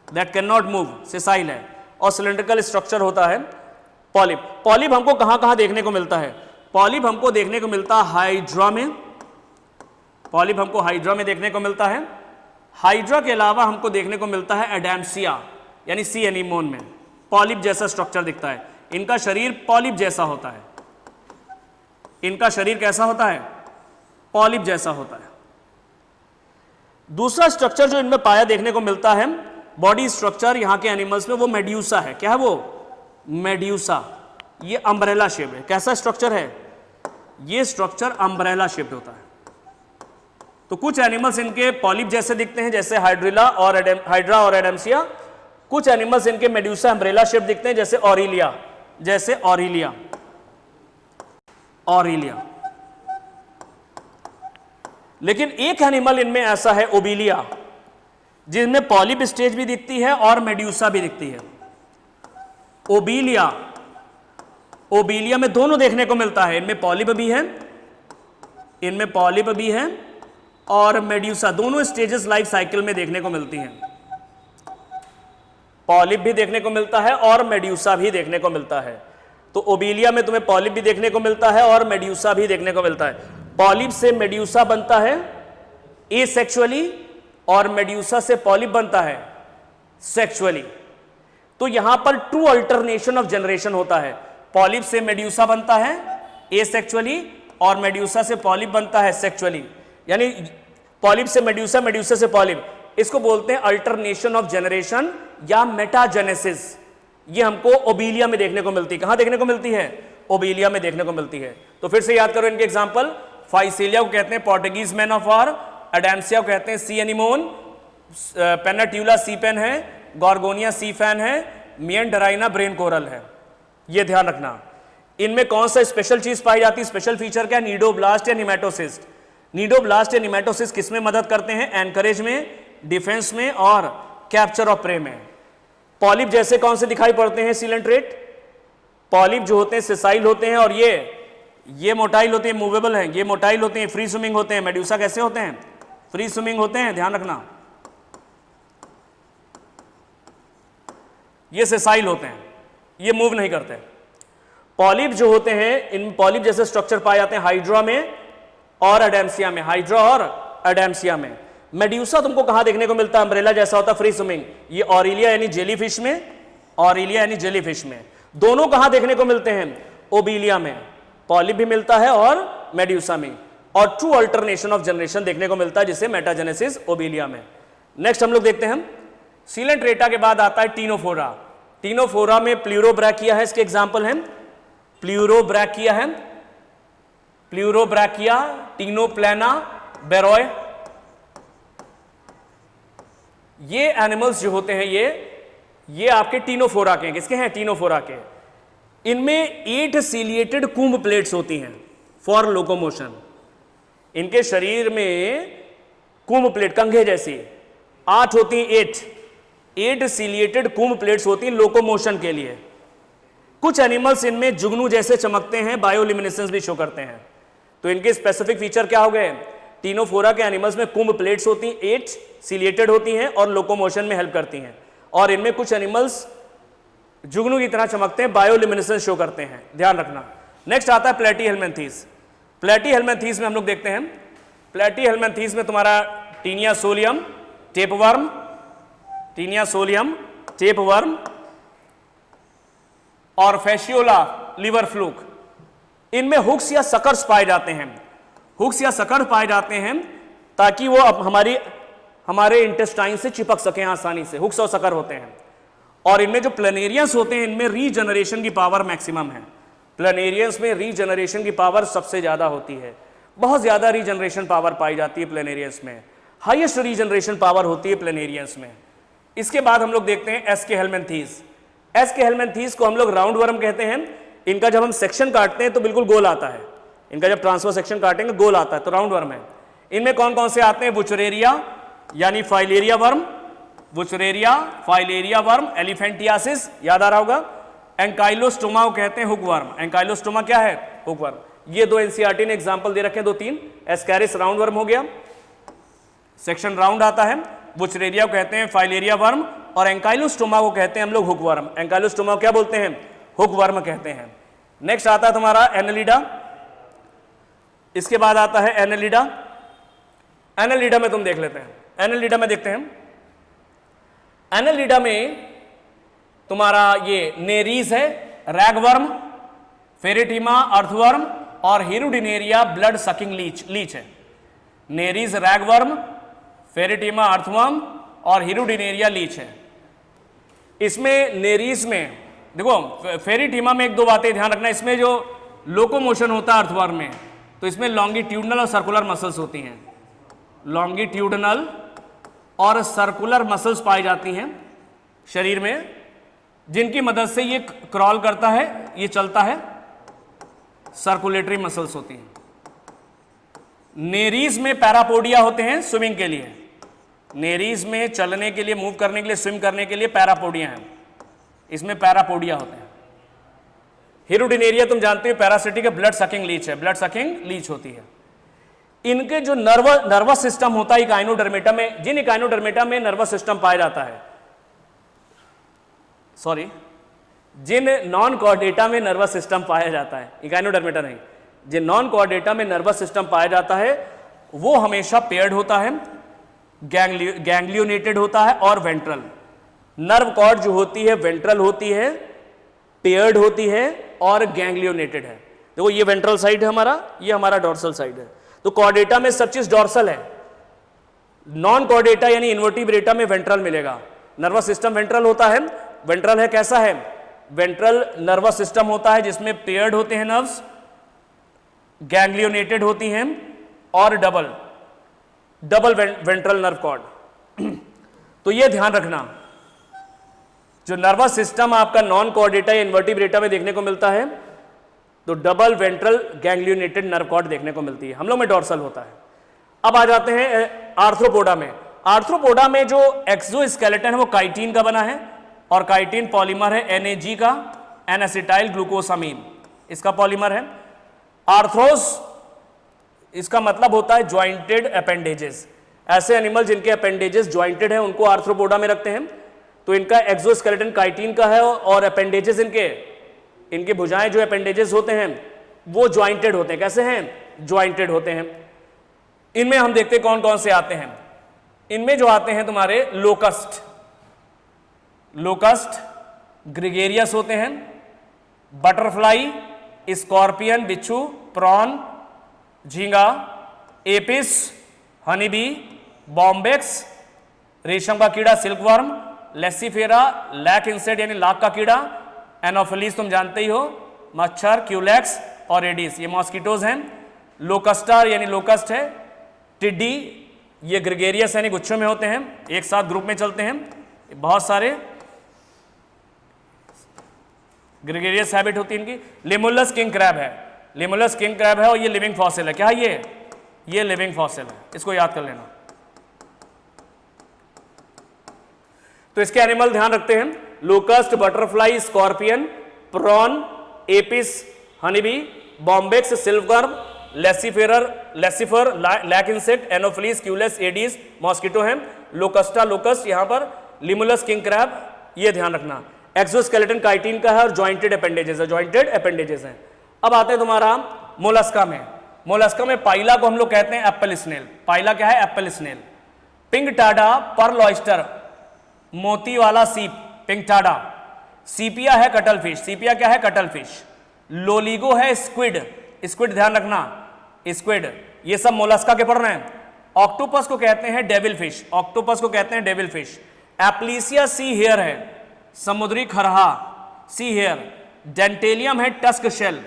that can not move, sessile है, और सिलेंड्रिकल स्ट्रक्चर होता है पॉलिप हमको कहां देखने को मिलता है? पॉलिप हमको देखने को मिलता है हाइड्रा में, पॉलिप हमको हाइड्रा में देखने को मिलता है। हाइड्रा के अलावा हमको देखने को मिलता है एडेम्सिया यानी सी एनीमोन में पॉलिप जैसा स्ट्रक्चर दिखता है। इनका शरीर पॉलिप जैसा होता है, इनका शरीर कैसा होता है? पॉलिप जैसा होता है। दूसरा स्ट्रक्चर जो इनमें पाया देखने को मिलता है बॉडी स्ट्रक्चर यहां के एनिमल्स में, वो मेड्यूसा है। क्या है वो? मेड्यूसा। ये अम्ब्रेला शेप है। कैसा स्ट्रक्चर है? ये स्ट्रक्चर अम्ब्रेला शेप होता है। तो कुछ एनिमल्स इनके पॉलिप जैसे दिखते हैं, जैसे हाइड्रा और एडेम्सिया। कुछ एनिमल्स इनके मेड्यूसा अम्ब्रेला शेप दिखते हैं, जैसे ऑरिलिया। लेकिन एक एनिमल इनमें ऐसा है, ओबिलिया, जिसमें पॉलिप स्टेज भी दिखती है और मेड्यूसा भी दिखती है। ओबिलिया में दोनों देखने को मिलता है, इनमें पॉलिप भी है, और मेड्यूसा, दोनों स्टेजेस लाइफ साइकिल में देखने को मिलती हैं। पॉलिप भी देखने को मिलता है और मेड्यूसा भी देखने को मिलता है। तो ओबिलिया में तुम्हें पॉलिप भी देखने को मिलता है और मेड्यूसा भी देखने को मिलता है। पॉलिप से मेड्यूसा बनता है एसेक्सुअली और मेड्यूसा से पॉलिप बनता है सेक्सुअली। तो यहां पर ट्रू अल्टरनेशन ऑफ जनरेशन होता है। पॉलिप से मेड्यूसा बनता है एसेक्सुअली और मेड्यूसा से पॉलिप बनता है सेक्सुअली, यानी पॉलिप से मेड्यूसा, मेड्यूसा से पॉलिप। इसको बोलते हैं अल्टरनेशन ऑफ जनरेशन या मेटाजेनेसिस। ये हमको ओबिलिया में देखने को मिलती है। कहां देखने को मिलती है? ओबिलिया में देखने को मिलती है। तो फिर से याद करो इनके एग्जांपल। फाइसीलिया को कहते हैं पोर्टुगीज मैन ऑफ वॉर, एडेम्सिया को कहते हैं सी एनीमोन, पेनाट्यूला सी पेन है, गॉर्गोनिया सी फैन है, मियनडराइना ब्रेन कोरल है। ये ध्यान रखना। इनमें कौन सा स्पेशल चीज पाई जाती है? स्पेशल फीचर क्या? नीडोब्लास्ट या निमेटोसिस्ट। नीडोब्लास्ट या निमेटोसिस्ट किस में मदद करते हैं? एनकरेज में, डिफेंस में और कैप्चर ऑफ प्रे में। पॉलिप जैसे कौन से दिखाई पड़ते हैं सीलेंट्रेट? पॉलिप जो होते हैं सेसाइल होते हैं, और ये मोटाइल होते हैं, मूवेबल हैं, ये मोटाइल होते हैं, फ्री स्विमिंग होते हैं। मेड्यूसा कैसे होते हैं? फ्री स्विमिंग होते हैं, ध्यान रखना। ये सेसाइल होते हैं, ये मूव नहीं करते। पॉलिप जो होते हैं, इन पॉलिप जैसे स्ट्रक्चर पाए जाते हैं हाइड्रा में और एडेम्सिया में, हाइड्रा और एडेम्सिया में। मेड्यूसा तुमको कहां देखने को मिलता है? अम्ब्रेला जैसा होता है, फ्री स्विमिंग। ये ऑरिलिया यानी जेलीफिश में, दोनों कहां देखने को मिलते हैं? ओबिलिया में। पॉलिप भी मिलता है और मेड्यूसा में, और ट्रू अल्टरनेशन ऑफ जनरेशन देखने को मिलता है, जिसे मेटाजेनेसिस ओबिलिया में। नेक्स्ट हम लोग देखते हैं सीलेंट्रेटा के बाद आता है टीनोफोरा। टीनोफोरा में प्लूरोब्रैकिया है, इसके एग्जांपल हैं प्लूरोब्रैकिया, टीनोप्लेना, बेरॉय। ये एनिमल्स जो होते हैं ये आपके टीनोफोरा के हैं। किसके हैं? टीनोफोरा के। इनमें 8 सीलिएटेड कुंभ प्लेट्स होती हैं फॉर लोकोमोशन। इनके शरीर में कुंभ प्लेट, कंघे जैसी 8 होती हैं, 8 सीलिएटेड कुंभ प्लेट्स होती हैं लोकोमोशन के लिए। कुछ एनिमल्स इनमें जुगनू जैसे चमकते हैं, बायोल्यूमिनेसेंस भी शो करते हैं। तो इनके स्पेसिफिक फीचर क्या हो गए? टीनोफोरा के एनिमल्स में कुंभ प्लेट्स होती हैं, 8 सीलिएटेड होती हैं और लोकोमोशन में हेल्प करती हैं। और इनमें कुछ एनिमल्स जुगनू की तरह चमकते हैं, बायोल्यूमिनेसेंस शो करते हैं, ध्यान रखना। नेक्स्ट आता है प्लेटीहेल्मिन्थीस। प्लेटीहेल्मिन्थीस में हम लोग देखते हैं, प्लेटीहेल्मिन्थीस में तुम्हारा Taenia solium tapeworm, Taenia solium tapeworm और फेशियोला लिवर फ्लूक, इनमें हुक्स या सकर्स पाए जाते हैं। हुक्स या सकर्स पाए जाते हैं ताकि वो अब हमारे इंटेस्टाइन से चिपक सकें आसानी से, हुक्स और सकर होते हैं। और इनमें जो प्लेनेरियंस होते हैं, इनमें रीजनरेशन की पावर मैक्सिमम है। प्लेनेरियंस में रीजनरेशन की पावर सबसे ज्यादा होती है, बहुत ज्यादा रीजनरेशन पावर पाई जाती है प्लेनेरियंस में, हाईएस्ट रीजनरेशन पावर होती है प्लेनेरियंस में। इसके बाद हम लोग देखते हैं एस्के हेल्मिन्थीस। एस्के हेल्मिन्थीस को हम लोग राउंड वर्म कहते हैं। इनका जब हम सेक्शन काटते हैं तो बिल्कुल गोल आता है, इनका जब ट्रांसफर सेक्शन काटेंगे गोल आता है, तो राउंड वर्म है। इनमें कौन कौन से आते हैं? बुचरेरिया यानी filaria worm, Wuchereria, filaria worm, elephantiasis याद आ रहा होगा, एंकाइलोस्टोमा को कहते हैं हुक वर्म। एंकाइलोस्टोमा क्या है? Hook worm. ये दो एनसीईआरटी ने एग्जांपल दे रखे हैं, 2-3। एस्कैरिस राउंड वर्म हो गया, सेक्शन राउंड आता है, बुचरेरिया को कहते हैं फाइलेरिया वर्म, और एंकाइलोस्टोमा को कहते हैं हम लोग हुक वर्म। एंकाइलोस्टोमा को क्या बोलते हैं? हुक वर्म कहते हैं। नेक्स्ट आता है तुम्हारा एनालिडा, इसके बाद आता है एनालिडा। एनालिडा में तुम देख लेते हैं, एनालिडा में देखते हैं। एनालिडा में तुम्हारा ये नेरीज है, रैगवर्म, फेरेटिमा अर्थवर्म और हिरुडिनेरिया ब्लड सकिंग लीच है। नेरीज रैगवर्म, फेरेटिमा अर्थवर्म और हिरुडिनेरिया लीच है। इसमें नेरीज में देखो, फेरेटिमा में 1-2 बातें ध्यान रखना। इसमें जो लोकोमोशन होता है अर्थवर्म में, तो इसमें लॉन्गिट्यूडनल और सर्कुलर मसल्स होती हैं, लॉन्गिट्यूडनल और सर्कुलर मसल्स पाई जाती हैं शरीर में, जिनकी मदद से ये क्रॉल करता है, ये चलता है, सर्कुलेटरी मसल्स होती हैं। नेरीज में पैरापोडिया होते हैं स्विमिंग के लिए, नेरीज में चलने के लिए, मूव करने के लिए, स्विम करने के लिए पैरापोडिया हैं, इसमें पैरापोडिया होते हैं। हिरुडिनेरिया तुम जानते हो पैरासिटिक ब्लड सकिंग लीच है, ब्लड सकिंग लीच होती है। इनके जो नर्वस सिस्टम होता है इकाइनोडर्मेटा में, जिन इकाइनोडर्मेटा में नर्वस सिस्टम पाया जाता है, जिन नॉन कॉर्डेटा में नर्वस सिस्टम पाया जाता है, इकाइनोडर्मेटा नहीं, जिन नॉन कॉर्डेटा में नर्वस सिस्टम पाया जाता है, वो हमेशा पेयर्ड होता है, गैंग्लियोनेटेड होता है और वेंट्रल। नर्व कॉर्ड जो होती है वेंट्रल होती है, पेयर्ड होती है और गैंग्लियोनेटेड है। देखो ये वेंट्रल साइड है हमारा, ये हमारा डॉर्सल साइड है। तो कॉर्डेटा में सब चीज डॉर्सल है, नॉन कॉर्डेटा यानी इन्वर्टिब्रेटा में वेंट्रल मिलेगा। नर्वस सिस्टम वेंट्रल होता है, वेंट्रल है कैसा है? वेंट्रल नर्वस सिस्टम होता है जिसमें पेयर्ड होते हैं नर्व्स, गैंग्लियोनेटेड होती हैं और डबल वेंट्रल नर्व कॉर्ड। तो ये ध्यान रखना, जो नर्वस सिस्टम आपका नॉन कॉर्डेटा या इन्वर्टिब्रेटा में देखने को मिलता है, तो डबल वेंट्रल गैंग्लियोनेटेड नर्व कॉर्ड देखने को मिलती है, हम लोग में डॉर्सल होता है। अब आ जाते हैं आर्थ्रोपोडा में। आर्थ्रोपोडा में जो एक्सोस्केलेटन है वो काइटिन का बना है, और काइटिन पॉलीमर है NAG का, एन एसिटाइल ग्लूकोसामीन, इसका पॉलीमर है। आर्थ्रोस इसका मतलब होता है ज्वाइंटेड अपेंडेजेस। ऐसे एनिमल जिनके अपेंडेजेस ज्वाइंटेड हैं उनको आर्थ्रोपोडा में रखते हैं। तो इनका एक्सोस्केलेटन काइटिन का है और अपेंडेजेस इनके भुजाएं जो अपेंडेजेस होते हैं वो ज्वाइंटेड होते हैं। कैसे हैं? ज्वाइंटेड होते हैं। इनमें हम देखते हैं कौन कौन से आते हैं। इनमें जो आते हैं तुम्हारे लोकस्ट, ग्रिगेरियस होते हैं, बटरफ्लाई, स्कॉर्पियन, बिच्छू, प्रॉन, झींगा, एपिस, हनीबी, बॉम्बेक्स, रेशम का कीड़ा, सिल्कवर्म, लेसिफेरा, लैक इंसेक्ट यानी लाख का कीड़ा, एनोफिलीज तुम जानते ही हो, मच्छर, क्यूलेक्स और एडिस, ये मॉस्किटोज हैं। लोकस्टार यानी लोकस्ट है। टिड्डी, ये ग्रिगेरियस यानी गुच्छों में होते हैं, एक साथ ग्रुप में चलते हैं, बहुत सारे ग्रिगेरियस हैबिट होती है इनकी। लिमुलस किंग क्रैब है, लिमुलस किंग क्रैब है और ये लिविंग फॉसिल है। क्या है ये लिविंग फॉसिल है, इसको याद कर लेना। तो तो इसके एनिमल ध्यान रखते हैं, locust, butterfly, scorpion, prawn, Apis, honeybee, Bombyx, silkworm, Laccifer, lac insect, Anopheles, Culex, Aedes, mosquito है, लोकस्टा लोकस्ट, यहां पर लिमुलस किंग क्रैब, ये ध्यान रखना। एक्सोस्केलेटन काइटिन का है और जॉइंटेड अपेंडेजेस है, जॉइंटेड अपेंडेजेस हैं। अब आते हैं तुम्हारा मोलस्का में। मोलस्का में पाइला को हम लोग कहते हैं एप्पल स्नेल। पाइला क्या है? Apple snail. Pinctada, pearl oyster, मोती वाला सीप, पिंकटाडा। सीपिया है कटल फिश। सीपिया क्या है? Cuttle fish. लोलिगो है स्क्विड। स्क्विड ध्यान रखना, स्क्विड, ये सब मोलस्का के पढ़ रहे हैं। ऑक्टोपस को कहते हैं डेविल फिश। ऑक्टोपस को कहते हैं devil fish. Aplysia sea hair है, समुद्री खरहा, सी हेयर। डेंटेलियम है टस्क शेल।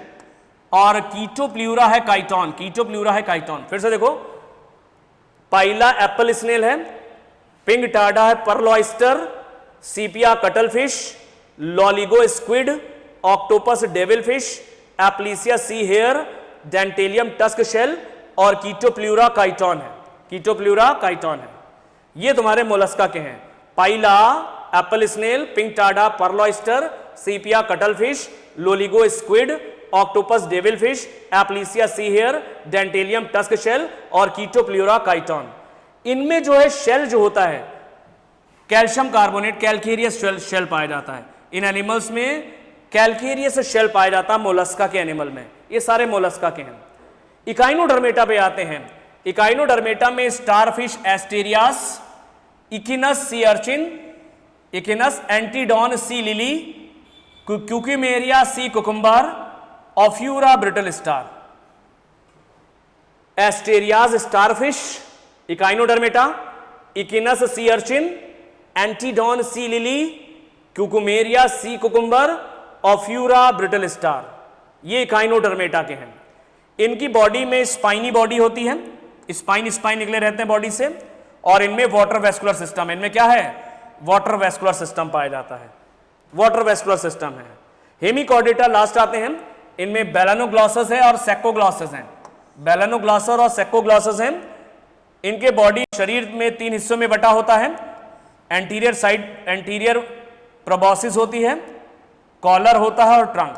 और कीटोप्ल्यूरा है काइटॉन। कीटोप्ल्यूरा है काइटॉन। फिर से देखो, पाइला एप्पल स्नेल है, पिंकटाडा है pearl oyster, Sepia cuttlefish, Loligo squid, Octopus devil fish, Aplysia sea hare, Dentalium tusk shell और कीटोप्ल्यूरा काइटॉन है। कीटोप्ल्यूरा काइटॉन है। ये तुम्हारे मोलस्का के हैं। Pila, apple snail, Pinctada, pearl oyster, Sepia cuttlefish, Loligo squid, Octopus devil fish, Aplysia sea hare, Dentalium tusk shell और Chaetopleura chiton. इनमें जो है शेल जो होता है कैल्शियम कार्बोनेट, कैल्केरियस शेल पाया जाता है। इन एनिमल्स में कैल्केरियस शेल पाया जाता है मोलस्का के एनिमल में। ये सारे मोलस्का के हैं। इकाइनोडर्मेटा पे आते हैं। इकाइनोडर्मेटा में starfish Asterias, Echinus sea urchin, Echinus Antedon sea lily, Cucumaria sea cucumber, Ophiura brittle star. Asterias starfish, Echinodermata, Echinus sea urchin, Antedon sea lily, Cucumaria sea cucumber, Ophiura brittle star. ये Echinodermata के हैं। इनकी body में spiny body होती है, spine निकले रहते हैं बॉडी से, और इनमें वाटर वेस्कुलर सिस्टम, इनमें क्या है? वाटर वेस्कुलर सिस्टम पाया जाता है। वाटर वेस्कुलर सिस्टम है। हेमिकॉर्डेटा लास्ट आते हैं। इनमें बेलानोग्लॉसस है और सेकोग्लॉसस हैं। बेलानोग्लॉसर और सेकोग्लॉसस हैं। इनके बॉडी शरीर में 3 हिस्सों में बटा होता है। एंटीरियर साइड, एंटीरियर प्रोबॉसिस होती है, कॉलर होता है और ट्रंक।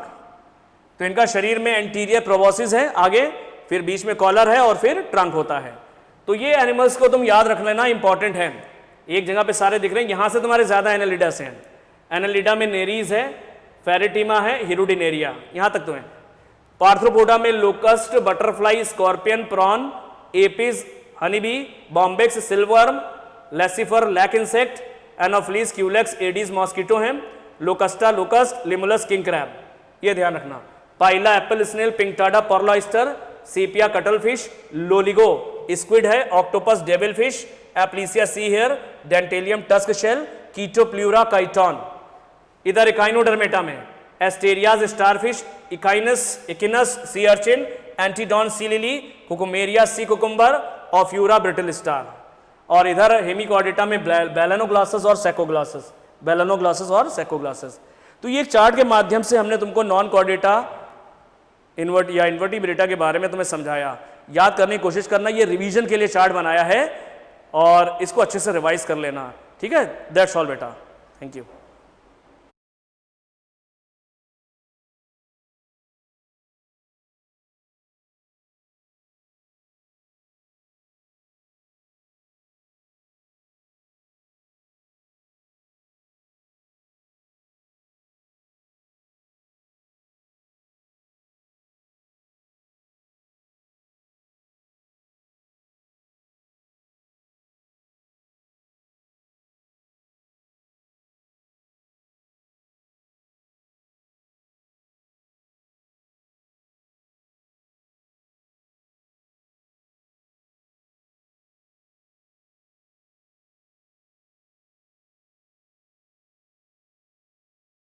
तो इनका शरीर में एंटीरियर प्रोबॉसिस है आगे, फिर बीच में कॉलर है और फिर ट्रंक होता है। तो ये एनिमल्स को तुम याद रख लेना, इंपॉर्टेंट है। एक जगह पे सारे दिख रहे हैं, यहां से तुम्हारे ज्यादा एनालिडास हैं। एनालिडा में नेरीज है, फेरेटिमा है, हिरुडिनेरिया, यहां तक तो है। पार्थ्रोपोडा में locust, butterfly, scorpion, prawn, Apis, honeybee, Bombyx, silkworm, Laccifer, lac insect, Anopheles, Culex, Aedes, mosquito हैं। Locusta locust, Limulus king crab, ये ध्यान रखना। Pila apple snail, Pinctada pearl oyster, Sepia cuttlefish, Loligo squid है, Octopus devil fish, Aplysia sea hare, Dentalium tusk shell, Chaetopleura chiton. इधर Echinodermata में Asterias starfish, Echinus sea urchin, Antedon sea lily, Cucumaria sea cucumber, Ophiura brittle star. और इधर Hemichordata में बेलानोग्लॉसस और सेकोग्लॉसस, बेलानोग्लॉसस और सेकोग्लॉसस। तो ये चार्ट के माध्यम से हमने तुमको नॉन कॉर्डेटा इन्वर्टिब्रेटा के बारे में तुम्हें समझाया। याद करने की कोशिश करना, ये रिवीजन के लिए चार्ट बनाया है और इसको अच्छे से रिवाइज कर लेना, ठीक है। दैट्स ऑल बेटा, थैंक यू।